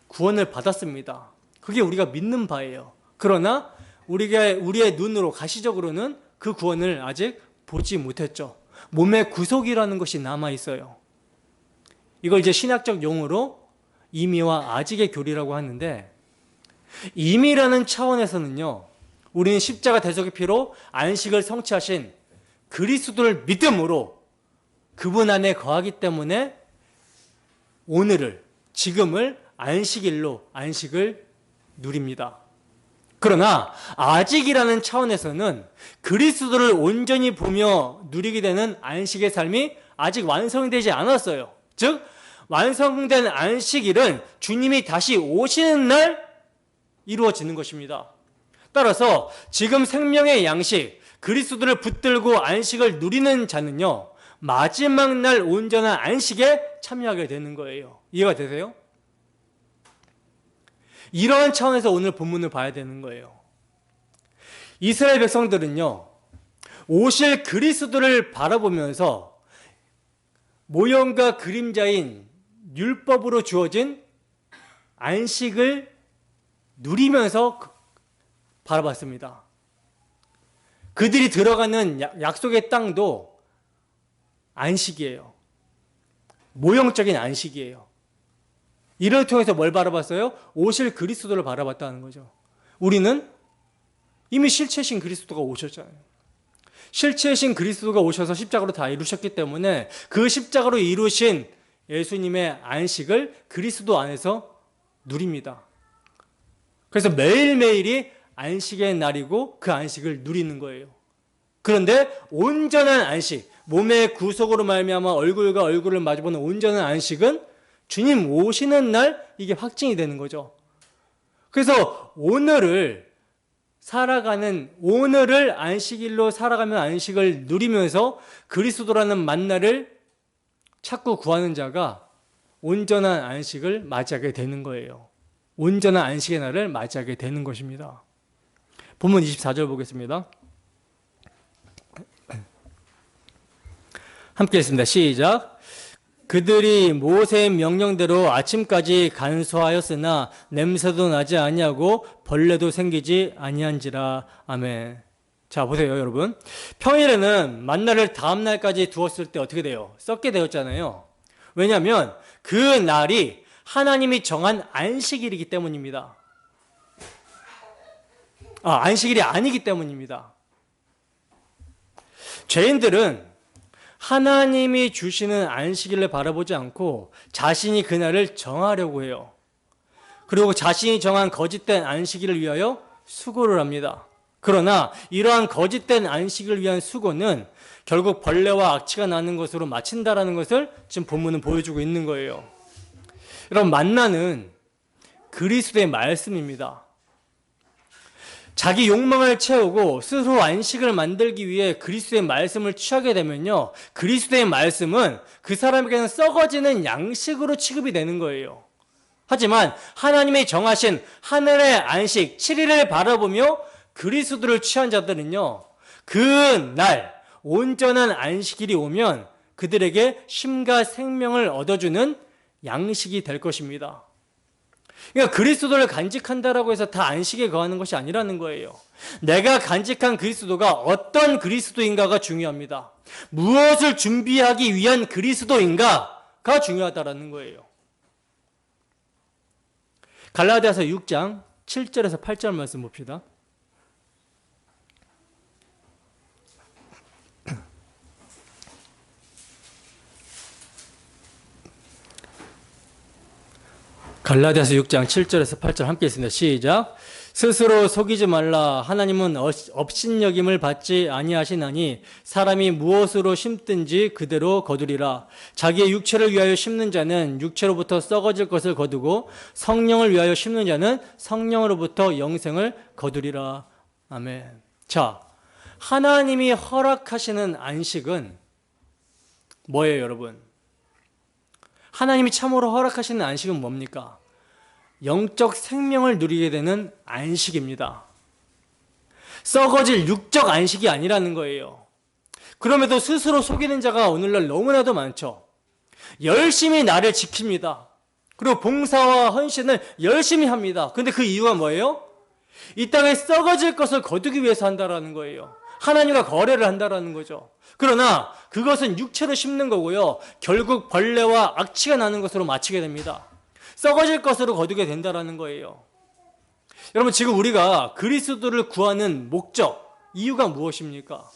구원을 받았습니다. 그게 우리가 믿는 바예요. 그러나 우리의 눈으로 가시적으로는 그 구원을 아직 보지 못했죠. 몸의 구속이라는 것이 남아있어요. 이걸 이제 신학적 용어로 임의와 아직의 교리라고 하는데, 임의라는 차원에서는요, 우리는 십자가 대속의 피로 안식을 성취하신 그리스도를 믿음으로 그분 안에 거하기 때문에 오늘을, 지금을 안식일로 안식을 누립니다. 그러나 아직이라는 차원에서는 그리스도를 온전히 보며 누리게 되는 안식의 삶이 아직 완성이 되지 않았어요. 즉, 완성된 안식일은 주님이 다시 오시는 날 이루어지는 것입니다. 따라서 지금 생명의 양식, 그리스도를 붙들고 안식을 누리는 자는요, 마지막 날 온전한 안식에 참여하게 되는 거예요. 이해가 되세요? 이러한 차원에서 오늘 본문을 봐야 되는 거예요. 이스라엘 백성들은요, 오실 그리스도를 바라보면서 모형과 그림자인 율법으로 주어진 안식을 누리면서 바라봤습니다. 그들이 들어가는 약속의 땅도 안식이에요. 모형적인 안식이에요. 이를 통해서 뭘 바라봤어요? 오실 그리스도를 바라봤다는 거죠. 우리는 이미 실체신 그리스도가 오셨잖아요. 실체신 그리스도가 오셔서 십자가로 다 이루셨기 때문에 그 십자가로 이루신 예수님의 안식을 그리스도 안에서 누립니다. 그래서 매일매일이 안식의 날이고 그 안식을 누리는 거예요. 그런데 온전한 안식, 몸의 구속으로 말미암아 얼굴과 얼굴을 마주보는 온전한 안식은 주님 오시는 날 이게 확증이 되는 거죠. 그래서 오늘을 안식일로 살아가며 안식을 누리면서 그리스도라는 만나를 찾고 구하는 자가 온전한 안식을 맞이하게 되는 거예요. 온전한 안식의 날을 맞이하게 되는 것입니다. 본문 24절 보겠습니다. 함께 읽습니다. 시작. 그들이 모세의 명령대로 아침까지 간수하였으나 냄새도 나지 아니하고 벌레도 생기지 아니한지라. 아멘. 자, 보세요, 여러분. 평일에는 만나를 다음 날까지 두었을 때 어떻게 돼요? 썩게 되었잖아요. 왜냐하면 그 날이 하나님이 정한 안식일이기 때문입니다. 안식일이 아니기 때문입니다. 죄인들은 하나님이 주시는 안식일을 바라보지 않고 자신이 그날을 정하려고 해요. 그리고 자신이 정한 거짓된 안식일을 위하여 수고를 합니다. 그러나 이러한 거짓된 안식을 위한 수고는 결국 벌레와 악취가 나는 것으로 마친다라는 것을 지금 본문은 보여주고 있는 거예요. 여러분, 만나는 그리스도의 말씀입니다. 자기 욕망을 채우고 스스로 안식을 만들기 위해 그리스도의 말씀을 취하게 되면요, 그리스도의 말씀은 그 사람에게는 썩어지는 양식으로 취급이 되는 거예요. 하지만 하나님이 정하신 하늘의 안식 7일을 바라보며 그리스도를 취한 자들은요, 그 날 온전한 안식일이 오면 그들에게 쉼과 생명을 얻어주는 양식이 될 것입니다. 그러니까 그리스도를 간직한다라고 해서 다 안식에 거하는 것이 아니라는 거예요. 내가 간직한 그리스도가 어떤 그리스도인가가 중요합니다. 무엇을 준비하기 위한 그리스도인가가 중요하다라는 거예요. 갈라디아서 6장 7절에서 8절 말씀 봅시다. 갈라디아서 6장 7절에서 8절 함께 있습니다. 시작. 스스로 속이지 말라. 하나님은 업신여김을 받지 아니하시나니 사람이 무엇으로 심든지 그대로 거두리라. 자기의 육체를 위하여 심는 자는 육체로부터 썩어질 것을 거두고 성령을 위하여 심는 자는 성령으로부터 영생을 거두리라. 아멘. 자, 하나님이 허락하시는 안식은 뭐예요, 여러분? 하나님이 참으로 허락하시는 안식은 뭡니까? 영적 생명을 누리게 되는 안식입니다. 썩어질 육적 안식이 아니라는 거예요. 그럼에도 스스로 속이는 자가 오늘날 너무나도 많죠. 열심히 나를 지킵니다. 그리고 봉사와 헌신을 열심히 합니다. 근데 그 이유가 뭐예요? 이 땅에 썩어질 것을 거두기 위해서 한다라는 거예요. 하나님과 거래를 한다라는 거죠. 그러나 그것은 육체로 심는 거고요, 결국 벌레와 악취가 나는 것으로 마치게 됩니다. 썩어질 것으로 거두게 된다라는 거예요. 여러분, 지금 우리가 그리스도를 구하는 목적, 이유가 무엇입니까?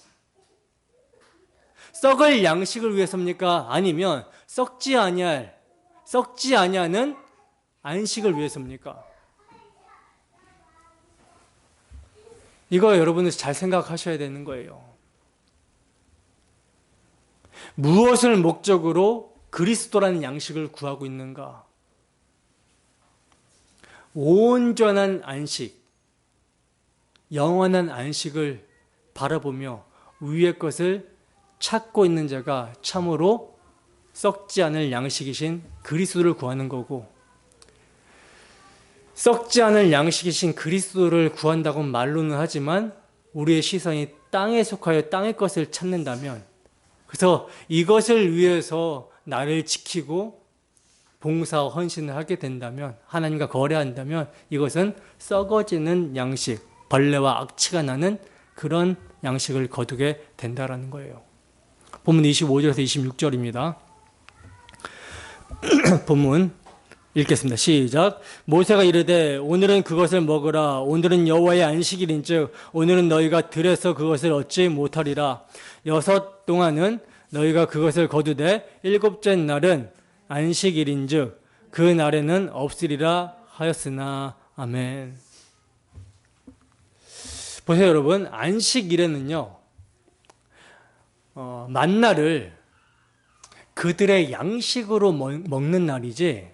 썩을 양식을 위해서입니까? 아니면 썩지 아니하는 안식을 위해서입니까? 이거 여러분은 잘 생각하셔야 되는 거예요. 무엇을 목적으로 그리스도라는 양식을 구하고 있는가? 온전한 안식, 영원한 안식을 바라보며 위의 것을 찾고 있는 자가 참으로 썩지 않을 양식이신 그리스도를 구하는 거고, 썩지 않을 양식이신 그리스도를 구한다고 말로는 하지만 우리의 시선이 땅에 속하여 땅의 것을 찾는다면, 그래서 이것을 위해서 나를 지키고 봉사와 헌신을 하게 된다면, 하나님과 거래한다면 이것은 썩어지는 양식, 벌레와 악취가 나는 그런 양식을 거두게 된다라는 거예요. 본문 25절에서 26절입니다. 본문 읽겠습니다. 시작. 모세가 이르되 오늘은 그것을 먹으라. 오늘은 여호와의 안식일인즉 오늘은 너희가 들에서 그것을 얻지 못하리라. 6 동안은 너희가 그것을 거두되 7째 날은 안식일인즉 그 날에는 없으리라 하였으나. 아멘. 보세요, 여러분. 안식일에는요, 만나를 그들의 양식으로 먹는 날이지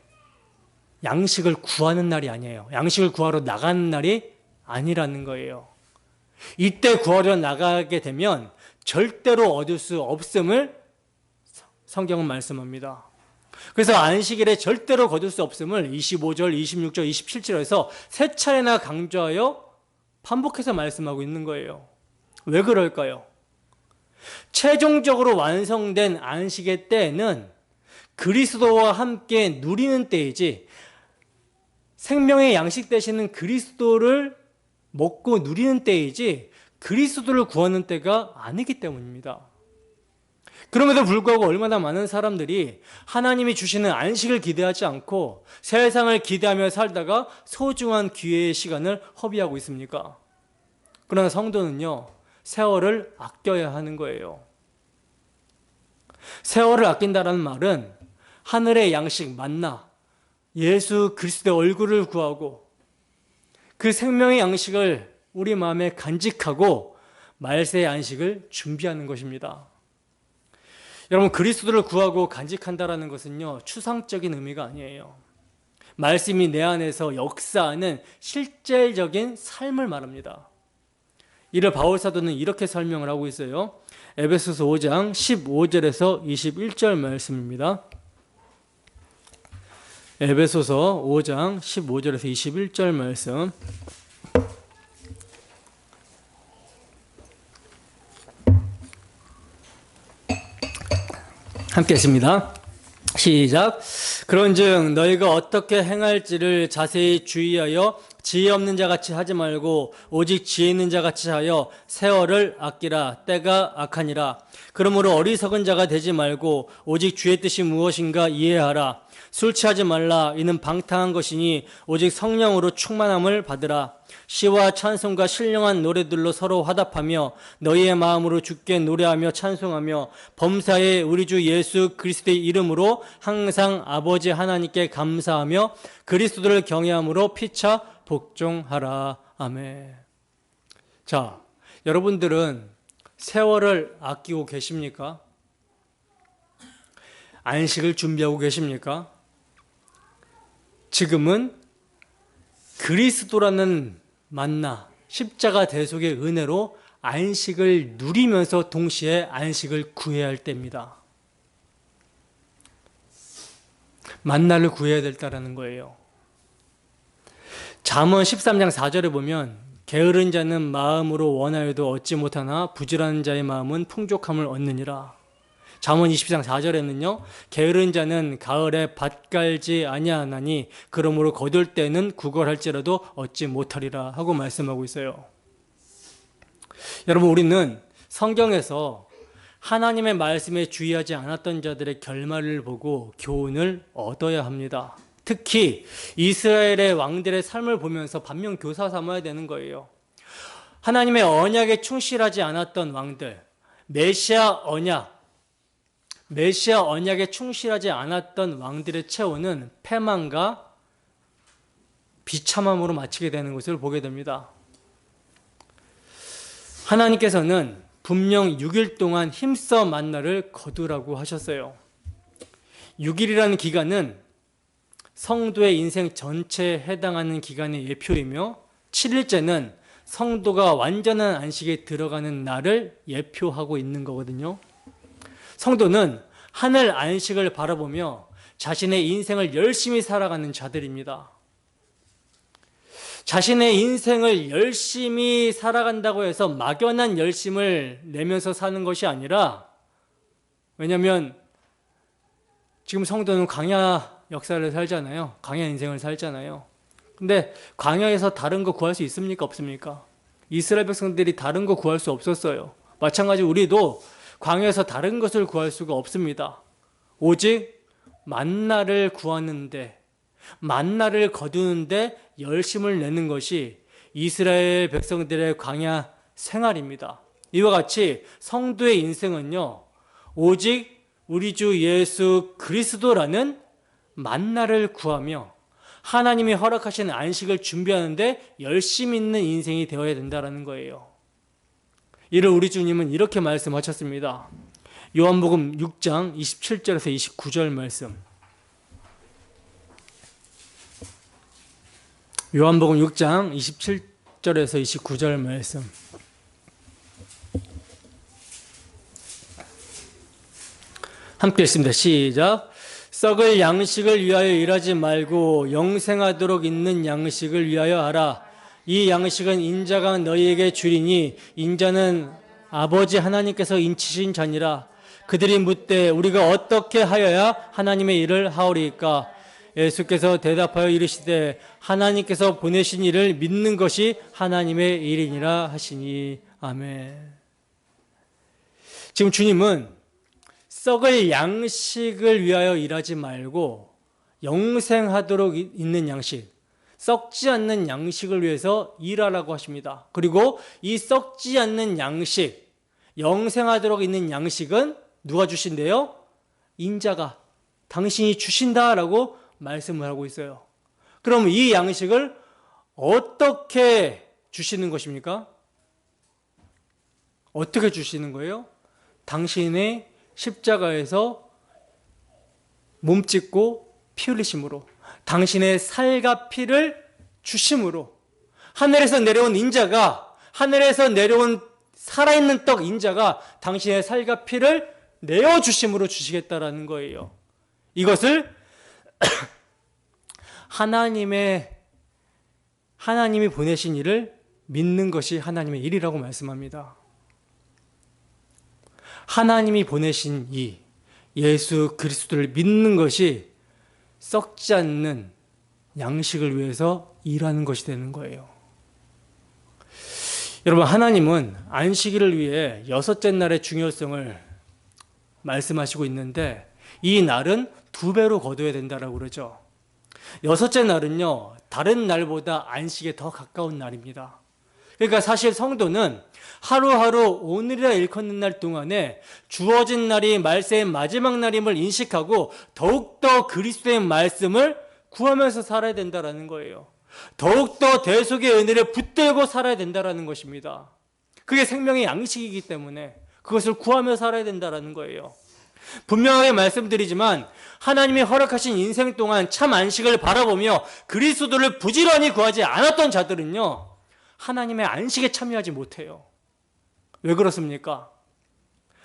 양식을 구하는 날이 아니에요. 양식을 구하러 나가는 날이 아니라는 거예요. 이때 구하러 나가게 되면 절대로 얻을 수 없음을 성경은 말씀합니다. 그래서 안식일에 절대로 거둘 수 없음을 25절, 26절, 27절에서 세 차례나 강조하여 반복해서 말씀하고 있는 거예요. 왜 그럴까요? 최종적으로 완성된 안식의 때에는 그리스도와 함께 누리는 때이지 생명의 양식 되시는 그리스도를 먹고 누리는 때이지 그리스도를 구하는 때가 아니기 때문입니다. 그럼에도 불구하고 얼마나 많은 사람들이 하나님이 주시는 안식을 기대하지 않고 세상을 기대하며 살다가 소중한 기회의 시간을 허비하고 있습니까? 그러나 성도는요, 세월을 아껴야 하는 거예요. 세월을 아낀다는 말은 하늘의 양식 만나 예수 그리스도의 얼굴을 구하고 그 생명의 양식을 우리 마음에 간직하고 말세의 안식을 준비하는 것입니다. 여러분, 그리스도를 구하고 간직한다는 것은요, 추상적인 의미가 아니에요. 말씀이 내 안에서 역사하는 실제적인 삶을 말합니다. 이를 바울 사도는 이렇게 설명을 하고 있어요. 에베소서 5장 15절에서 21절 말씀입니다. 에베소서 5장 15절에서 21절 말씀. 함께 했습니다. 시작. 그런즉 너희가 어떻게 행할지를 자세히 주의하여 지혜 없는 자같이 하지 말고 오직 지혜 있는 자같이 하여 세월을 아끼라. 때가 악하니라. 그러므로 어리석은 자가 되지 말고 오직 주의 뜻이 무엇인가 이해하라. 술 취하지 말라. 이는 방탕한 것이니 오직 성령으로 충만함을 받으라. 시와 찬송과 신령한 노래들로 서로 화답하며 너희의 마음으로 주께 노래하며 찬송하며 범사에 우리 주 예수 그리스도의 이름으로 항상 아버지 하나님께 감사하며 그리스도를 경외함으로 피차 복종하라. 아멘. 자, 여러분들은 세월을 아끼고 계십니까? 안식을 준비하고 계십니까? 지금은 그리스도라는 만나, 십자가 대속의 은혜로 안식을 누리면서 동시에 안식을 구해야 할 때입니다. 만나를 구해야 된다는 거예요. 잠언 13장 4절에 보면 게으른 자는 마음으로 원하여도 얻지 못하나 부지런한 자의 마음은 풍족함을 얻느니라. 잠언 20장 4절에는요, 게으른 자는 가을에 밭 갈지 아니하나니 그러므로 거둘 때는 구걸할지라도 얻지 못하리라 하고 말씀하고 있어요. 여러분, 우리는 성경에서 하나님의 말씀에 주의하지 않았던 자들의 결말을 보고 교훈을 얻어야 합니다. 특히 이스라엘의 왕들의 삶을 보면서 반면교사 삼아야 되는 거예요. 하나님의 언약에 충실하지 않았던 왕들, 메시아 언약에 충실하지 않았던 왕들의 최후는 패망과 비참함으로 마치게 되는 것을 보게 됩니다. 하나님께서는 분명 6일 동안 힘써 만나를 거두라고 하셨어요. 6일이라는 기간은 성도의 인생 전체에 해당하는 기간의 예표이며 7일째는 성도가 완전한 안식에 들어가는 날을 예표하고 있는 거거든요. 성도는 하늘 안식을 바라보며 자신의 인생을 열심히 살아가는 자들입니다. 자신의 인생을 열심히 살아간다고 해서 막연한 열심을 내면서 사는 것이 아니라, 왜냐하면 지금 성도는 광야 역사를 살잖아요. 광야 인생을 살잖아요. 근데 광야에서 다른 거 구할 수 있습니까? 없습니까? 이스라엘 백성들이 다른 거 구할 수 없었어요. 마찬가지로 우리도 광야에서 다른 것을 구할 수가 없습니다. 오직 만나를 구하는데, 만나를 거두는데 열심을 내는 것이 이스라엘 백성들의 광야 생활입니다. 이와 같이 성도의 인생은요, 오직 우리 주 예수 그리스도라는 만나를 구하며 하나님이 허락하신 안식을 준비하는데 열심 있는 인생이 되어야 된다는 거예요. 이를 우리 주님은 이렇게 말씀하셨습니다. 요한복음 6장 27절에서 29절 말씀. 요한복음 6장 27절에서 29절 말씀. 함께 읽습니다. 시작. 썩을 양식을 위하여 일하지 말고 영생하도록 있는 양식을 위하여 하라. 이 양식은 인자가 너희에게 주리니 인자는 아버지 하나님께서 인치신 자니라. 그들이 묻되 우리가 어떻게 하여야 하나님의 일을 하오리까? 예수께서 대답하여 이르시되 하나님께서 보내신 일을 믿는 것이 하나님의 일이니라 하시니. 아멘. 지금 주님은 썩을 양식을 위하여 일하지 말고 영생하도록 있는 양식, 썩지 않는 양식을 위해서 일하라고 하십니다. 그리고 이 썩지 않는 양식, 영생하도록 있는 양식은 누가 주신대요? 인자가, 당신이 주신다라고 말씀을 하고 있어요. 그럼 이 양식을 어떻게 주시는 것입니까? 어떻게 주시는 거예요? 당신의 십자가에서 몸짓고 피 흘리심으로, 당신의 살과 피를 주심으로, 하늘에서 내려온 인자가, 하늘에서 내려온 살아있는 떡 인자가 당신의 살과 피를 내어주심으로 주시겠다라는 거예요. 이것을 하나님이 보내신 일을 믿는 것이 하나님의 일이라고 말씀합니다. 하나님이 보내신 이 예수 그리스도를 믿는 것이 썩지 않는 양식을 위해서 일하는 것이 되는 거예요. 여러분, 하나님은 안식일을 위해 여섯째 날의 중요성을 말씀하시고 있는데 이 날은 2배로 거둬야 된다라고 그러죠. 여섯째 날은요, 다른 날보다 안식에 더 가까운 날입니다. 그러니까 사실 성도는 하루하루 오늘이라 일컫는 날 동안에 주어진 날이 말세의 마지막 날임을 인식하고 더욱더 그리스도의 말씀을 구하면서 살아야 된다는 거예요. 더욱더 대속의 은혜를 붙들고 살아야 된다는 것입니다. 그게 생명의 양식이기 때문에 그것을 구하며 살아야 된다는 거예요. 분명하게 말씀드리지만 하나님이 허락하신 인생 동안 참 안식을 바라보며 그리스도를 부지런히 구하지 않았던 자들은요, 하나님의 안식에 참여하지 못해요. 왜 그렇습니까?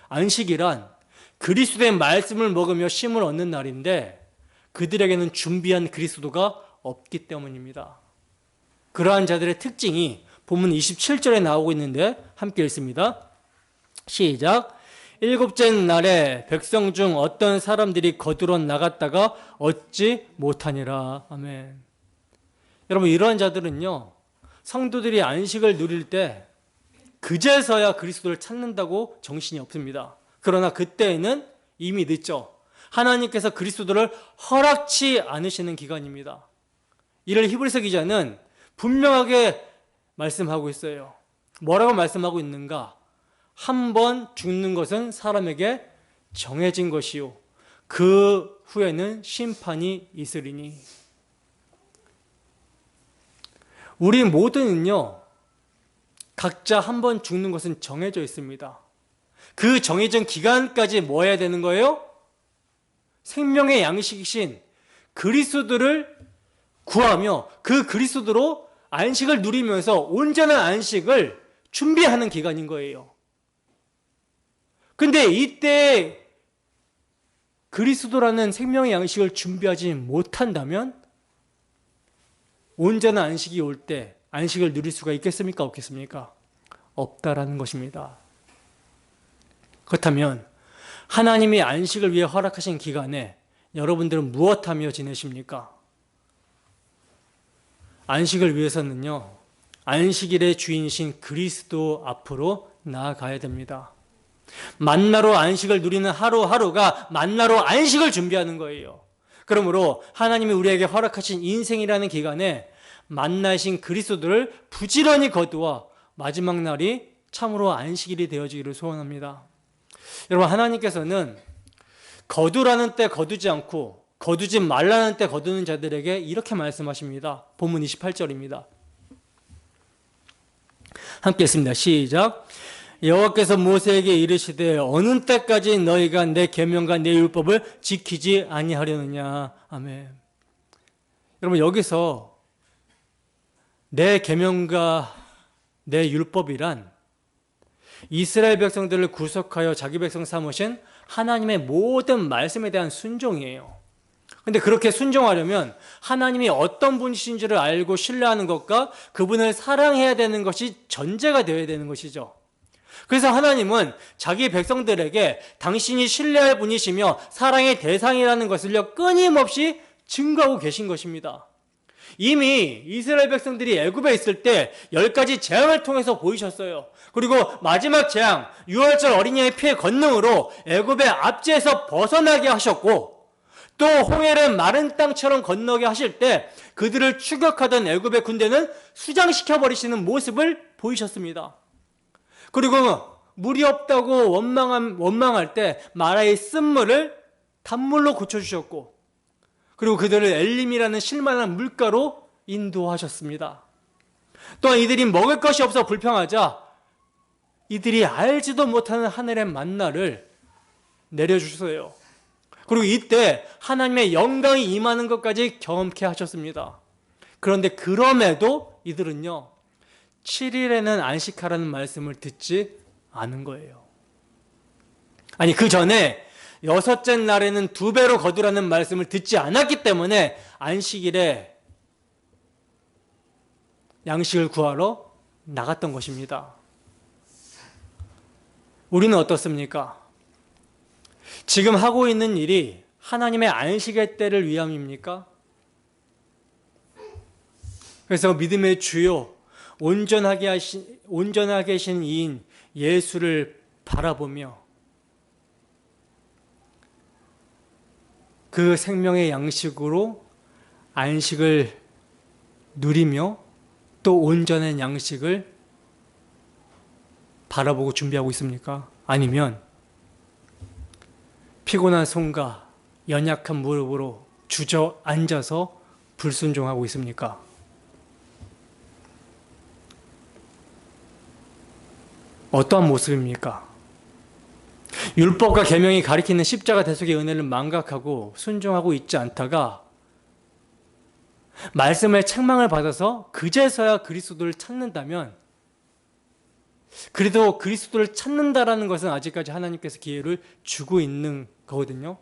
안식이란 그리스도의 말씀을 먹으며 쉼을 얻는 날인데 그들에게는 준비한 그리스도가 없기 때문입니다. 그러한 자들의 특징이 본문 27절에 나오고 있는데 함께 읽습니다. 시작. 7째 날에 백성 중 어떤 사람들이 거두러 나갔다가 얻지 못하니라. 아멘. 여러분, 이러한 자들은요, 성도들이 안식을 누릴 때 그제서야 그리스도를 찾는다고 정신이 없습니다. 그러나 그때에는 이미 늦죠. 하나님께서 그리스도를 허락치 않으시는 기간입니다. 이를 히브리서 기자는 분명하게 말씀하고 있어요. 뭐라고 말씀하고 있는가? 한 번 죽는 것은 사람에게 정해진 것이요 그 후에는 심판이 있으리니. 우리 모두는요, 각자 한 번 죽는 것은 정해져 있습니다. 그 정해진 기간까지 뭐 해야 되는 거예요? 생명의 양식이신 그리스도를 구하며 그 그리스도로 안식을 누리면서 온전한 안식을 준비하는 기간인 거예요. 근데 이때 그리스도라는 생명의 양식을 준비하지 못한다면 온전한 안식이 올 때 안식을 누릴 수가 있겠습니까? 없겠습니까? 없다라는 것입니다. 그렇다면 하나님이 안식을 위해 허락하신 기간에 여러분들은 무엇하며 지내십니까? 안식을 위해서는요, 안식일의 주인이신 그리스도 앞으로 나아가야 됩니다. 만나로 안식을 누리는 하루하루가 만나로 안식을 준비하는 거예요. 그러므로 하나님이 우리에게 허락하신 인생이라는 기간에 만나신 그리스도를 부지런히 거두어 마지막 날이 참으로 안식일이 되어지기를 소원합니다. 여러분, 하나님께서는 거두라는 때 거두지 않고 거두지 말라는 때 거두는 자들에게 이렇게 말씀하십니다. 본문 28절입니다. 함께 읽습니다. 시작. 여호와께서 모세에게 이르시되 어느 때까지 너희가 내 계명과 내 율법을 지키지 아니하려느냐. 아멘. 여러분, 여기서 내 계명과 내 율법이란 이스라엘 백성들을 구속하여 자기 백성 삼으신 하나님의 모든 말씀에 대한 순종이에요. 근데 그렇게 순종하려면 하나님이 어떤 분이신지를 알고 신뢰하는 것과 그분을 사랑해야 되는 것이 전제가 되어야 되는 것이죠. 그래서 하나님은 자기 백성들에게 당신이 신뢰할 분이시며 사랑의 대상이라는 것을요 끊임없이 증거하고 계신 것입니다. 이미 이스라엘 백성들이 애굽에 있을 때 10가지 재앙을 통해서 보이셨어요. 그리고 마지막 재앙, 유월절 어린양의 피의 권능으로 애굽의 압제에서 벗어나게 하셨고, 또 홍해를 마른 땅처럼 건너게 하실 때 그들을 추격하던 애굽의 군대는 수장시켜 버리시는 모습을 보이셨습니다. 그리고 물이 없다고 원망할 때 마라의 쓴물을 단물로 고쳐주셨고, 그리고 그들을 엘림이라는 실만한 물가로 인도하셨습니다. 또한 이들이 먹을 것이 없어 불평하자 이들이 알지도 못하는 하늘의 만나를 내려주셨어요. 그리고 이때 하나님의 영광이 임하는 것까지 경험케 하셨습니다. 그런데 그럼에도 이들은요 7일에는 안식하라는 말씀을 듣지 않은 거예요. 아니, 그 전에 6째 날에는 2배로 거두라는 말씀을 듣지 않았기 때문에 안식일에 양식을 구하러 나갔던 것입니다. 우리는 어떻습니까? 지금 하고 있는 일이 하나님의 안식의 때를 위함입니까? 그래서 믿음의 주요 온전하게 계신 이인 예수를 바라보며 그 생명의 양식으로 안식을 누리며 또 온전한 양식을 바라보고 준비하고 있습니까? 아니면 피곤한 손과 연약한 무릎으로 주저앉아서 불순종하고 있습니까? 어떠한 모습입니까? 율법과 계명이 가리키는 십자가 대속의 은혜를 망각하고 순종하고 있지 않다가 말씀의 책망을 받아서 그제서야 그리스도를 찾는다면, 그래도 그리스도를 찾는다라는 것은 아직까지 하나님께서 기회를 주고 있는 거거든요.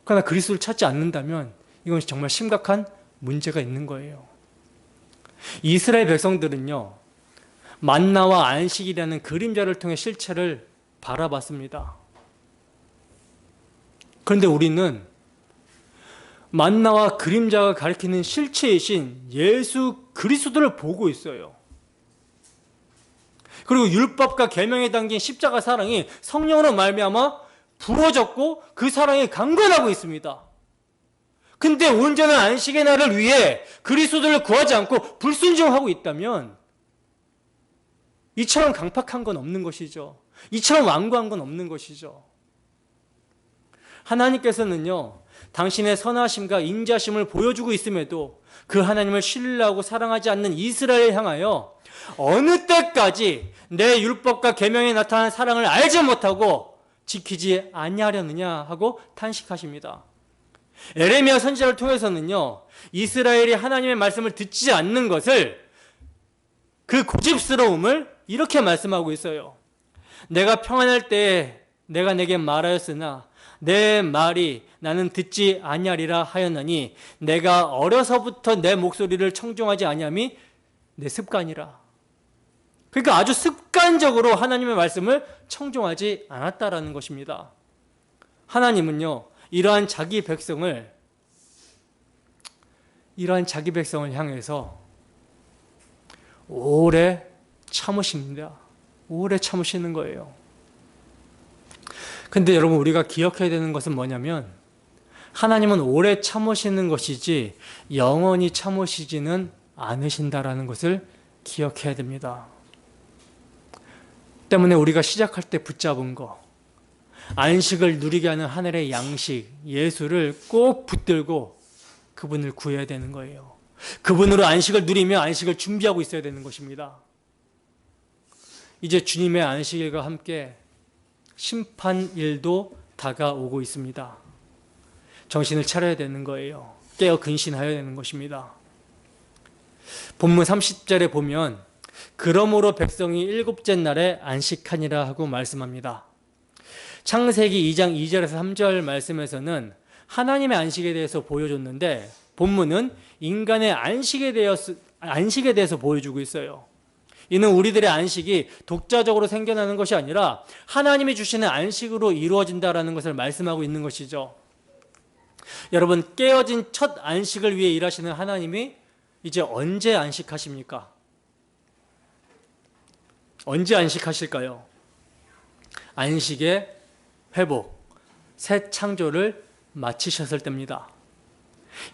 그러나 그리스도를 찾지 않는다면 이건 정말 심각한 문제가 있는 거예요. 이스라엘 백성들은요 만나와 안식이라는 그림자를 통해 실체를 바라봤습니다. 그런데 우리는 만나와 그림자가 가리키는 실체이신 예수 그리스도를 보고 있어요. 그리고 율법과 계명에 담긴 십자가 사랑이 성령으로 말미암아 부어졌고 그 사랑이 강건하고 있습니다. 근데 온전한 안식의 날을 위해 그리스도를 구하지 않고 불순종하고 있다면 이처럼 강팍한 건 없는 것이죠. 이처럼 완고한 건 없는 것이죠. 하나님께서는요 당신의 선하심과 인자심을 보여주고 있음에도 그 하나님을 신뢰하고 사랑하지 않는 이스라엘을 향하여 어느 때까지 내 율법과 계명에 나타난 사랑을 알지 못하고 지키지 아니하려느냐 하고 탄식하십니다. 에레미야 선지자를 통해서는요 이스라엘이 하나님의 말씀을 듣지 않는 것을, 그 고집스러움을 이렇게 말씀하고 있어요. 내가 평안할 때에 내가 내게 말하였으나 내 말이 나는 듣지 아니하리라 하였나니 내가 어려서부터 내 목소리를 청종하지 아니함이 내 습관이라. 그러니까 아주 습관적으로 하나님의 말씀을 청종하지 않았다라는 것입니다. 하나님은요 이러한 자기 백성을 향해서 오래 참으십니다. 오래 참으시는 거예요. 근데 여러분, 우리가 기억해야 되는 것은 뭐냐면 하나님은 오래 참으시는 것이지 영원히 참으시지는 않으신다라는 것을 기억해야 됩니다. 때문에 우리가 시작할 때 붙잡은 거, 안식을 누리게 하는 하늘의 양식 예수를 꼭 붙들고 그분을 구해야 되는 거예요. 그분으로 안식을 누리며 안식을 준비하고 있어야 되는 것입니다. 이제 주님의 안식일과 함께 심판일도 다가오고 있습니다. 정신을 차려야 되는 거예요. 깨어 근신하여야 되는 것입니다. 본문 30절에 보면 그러므로 백성이 일곱째 날에 안식하니라 하고 말씀합니다. 창세기 2장 2절에서 3절 말씀에서는 하나님의 안식에 대해서 보여줬는데 본문은 인간의 안식에 대해서 보여주고 있어요. 이는 우리들의 안식이 독자적으로 생겨나는 것이 아니라 하나님이 주시는 안식으로 이루어진다라는 것을 말씀하고 있는 것이죠. 여러분, 깨어진 첫 안식을 위해 일하시는 하나님이 이제 언제 안식하십니까? 언제 안식하실까요? 안식의 회복, 새 창조를 마치셨을 때입니다.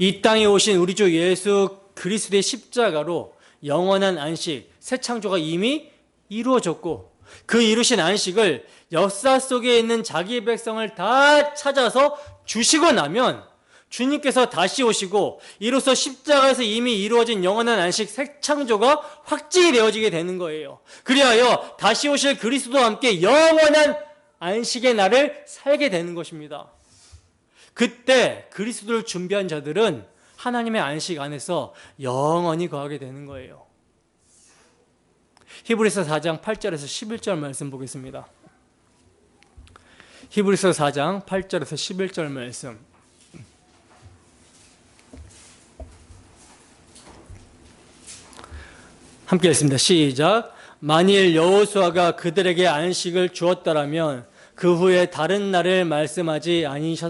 이 땅에 오신 우리 주 예수 그리스도의 십자가로 영원한 안식, 새 창조가 이미 이루어졌고 그 이루신 안식을 역사 속에 있는 자기의 백성을 다 찾아서 주시고 나면 주님께서 다시 오시고 이로써 십자가에서 이미 이루어진 영원한 안식, 새 창조가 확증이 되어지게 되는 거예요. 그리하여 다시 오실 그리스도와 함께 영원한 안식의 날을 살게 되는 것입니다. 그때 그리스도를 준비한 자들은 하나님의 안식 안에서 영원히 거하게 되는 거예요. 히브리서 4장 8절에서 11절 말씀 보겠습니다. 히브리서 4장 8절에서 11절 말씀. 함께 읽습니다. 시작. 만일 여호수아가 그들에게 안식을 주었더라면 그 후에 다른 날을 말씀하지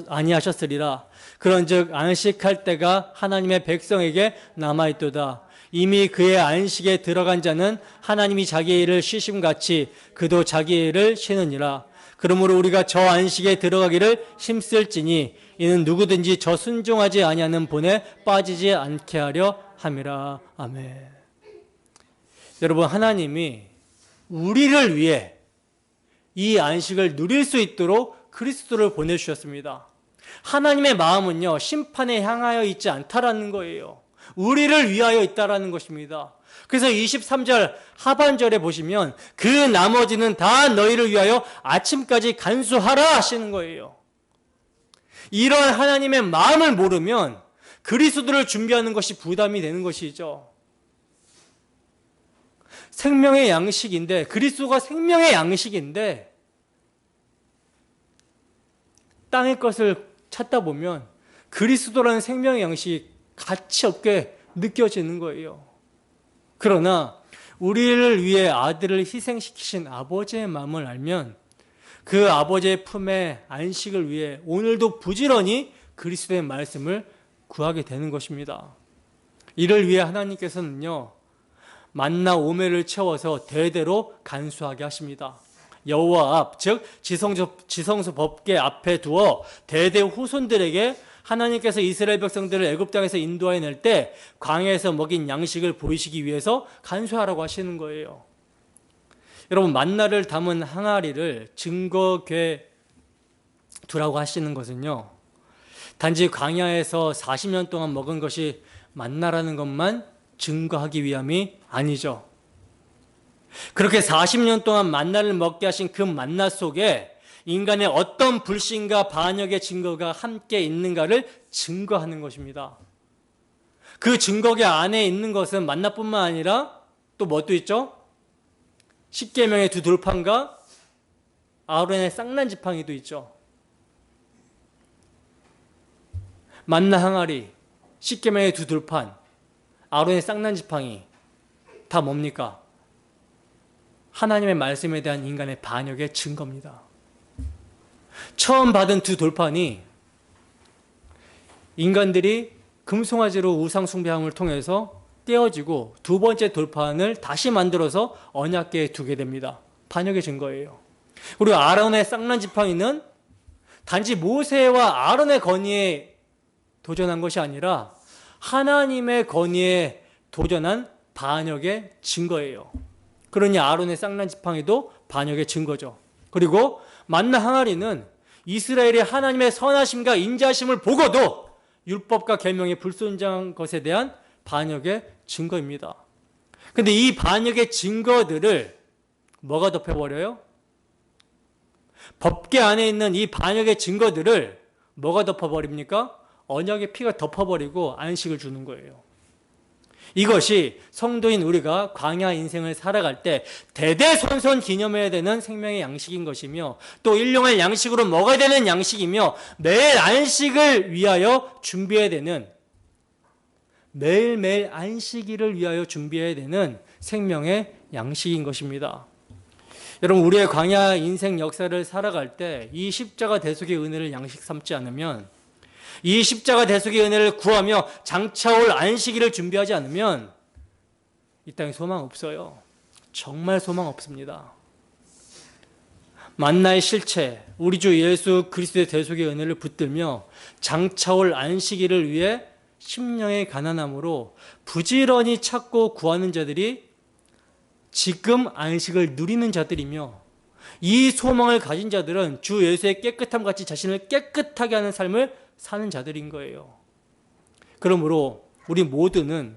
아니하셨으리라. 그런즉 안식할 때가 하나님의 백성에게 남아있도다. 이미 그의 안식에 들어간 자는 하나님이 자기의 일을 쉬심같이 그도 자기의 일을 쉬느니라. 그러므로 우리가 저 안식에 들어가기를 힘쓸지니 이는 누구든지 저 순종하지 아니하는 본에 빠지지 않게 하려 함이라. 아멘. 여러분, 하나님이 우리를 위해 이 안식을 누릴 수 있도록 그리스도를 보내주셨습니다. 하나님의 마음은요, 심판에 향하여 있지 않다라는 거예요. 우리를 위하여 있다라는 것입니다. 그래서 23절 하반절에 보시면 그 나머지는 다 너희를 위하여 아침까지 간수하라 하시는 거예요. 이런 하나님의 마음을 모르면 그리스도를 준비하는 것이 부담이 되는 것이죠. 생명의 양식인데, 그리스도가 생명의 양식인데 땅의 것을 찾다 보면 그리스도라는 생명의 양식이 가치 없게 느껴지는 거예요. 그러나 우리를 위해 아들을 희생시키신 아버지의 마음을 알면 그 아버지의 품에 안식을 위해 오늘도 부지런히 그리스도의 말씀을 구하게 되는 것입니다. 이를 위해 하나님께서는요, 만나 오매를 채워서 대대로 간수하게 하십니다. 여호와 앞, 즉 지성소 법궤 앞에 두어 대대 후손들에게 하나님께서 이스라엘 백성들을 애굽 땅에서 인도해 낼 때 광야에서 먹인 양식을 보이시기 위해서 간수하라고 하시는 거예요. 여러분, 만나를 담은 항아리를 증거궤 두라고 하시는 것은요, 단지 광야에서 40년 동안 먹은 것이 만나라는 것만 증거하기 위함이 아니죠. 그렇게 40년 동안 만나를 먹게 하신 그 만나 속에 인간의 어떤 불신과 반역의 증거가 함께 있는가를 증거하는 것입니다. 그 증거계 안에 있는 것은 만나뿐만 아니라 또 뭣도 있죠? 십계명의 두 돌판과 아론의 쌍난 지팡이도 있죠. 만나 항아리, 십계명의 두 돌판, 아론의 쌍난 지팡이, 다 뭡니까? 하나님의 말씀에 대한 인간의 반역의 증거입니다. 처음 받은 두 돌판이 인간들이 금송아지로 우상 숭배함을 통해서 떼어지고 두 번째 돌판을 다시 만들어서 언약궤에 두게 됩니다. 반역의 증거예요. 그리고 아론의 쌍난 지팡이는 단지 모세와 아론의 건의에 도전한 것이 아니라 하나님의 건의에 도전한 반역의 증거예요. 그러니 아론의 쌍난 지팡이도 반역의 증거죠. 그리고 만나 항아리는 이스라엘의 하나님의 선하심과 인자하심을 보고도 율법과 계명에 불순종한 것에 대한 반역의 증거입니다. 그런데 이 반역의 증거들을 뭐가 덮여버려요? 법궤 안에 있는 이 반역의 증거들을 뭐가 덮어버립니까? 언약의 피가 덮어버리고 안식을 주는 거예요. 이것이 성도인 우리가 광야 인생을 살아갈 때 대대손손 기념해야 되는 생명의 양식인 것이며, 또 일용할 양식으로 먹어야 되는 양식이며, 매일 안식을 위하여 준비해야 되는, 매일매일 안식일을 위하여 준비해야 되는 생명의 양식인 것입니다. 여러분, 우리의 광야 인생 역사를 살아갈 때 이 십자가 대속의 은혜를 양식 삼지 않으면, 이 십자가 대속의 은혜를 구하며 장차올 안식일을 준비하지 않으면 이 땅에 소망 없어요. 정말 소망 없습니다. 만나의 실체, 우리 주 예수 그리스도의 대속의 은혜를 붙들며 장차올 안식일을 위해 심령의 가난함으로 부지런히 찾고 구하는 자들이 지금 안식을 누리는 자들이며, 이 소망을 가진 자들은 주 예수의 깨끗함 같이 자신을 깨끗하게 하는 삶을 사는 자들인 거예요. 그러므로 우리 모두는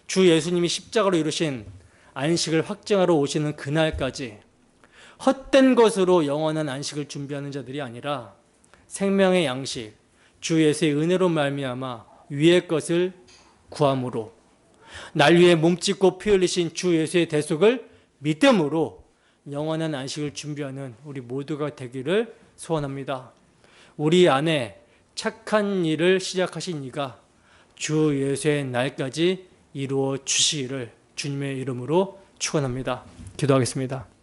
주 예수님이 십자가로 이루신 안식을 확증하러 오시는 그날까지 헛된 것으로 영원한 안식을 준비하는 자들이 아니라 생명의 양식, 주 예수의 은혜로 말미암아 위의 것을 구함으로, 날 위해 몸짓고 피 흘리신 주 예수의 대속을 믿음으로 영원한 안식을 준비하는 우리 모두가 되기를 소원합니다. 우리 안에 착한 일을 시작하신 이가 주 예수의 날까지 이루어 주시기를 주님의 이름으로 축원합니다. 기도하겠습니다.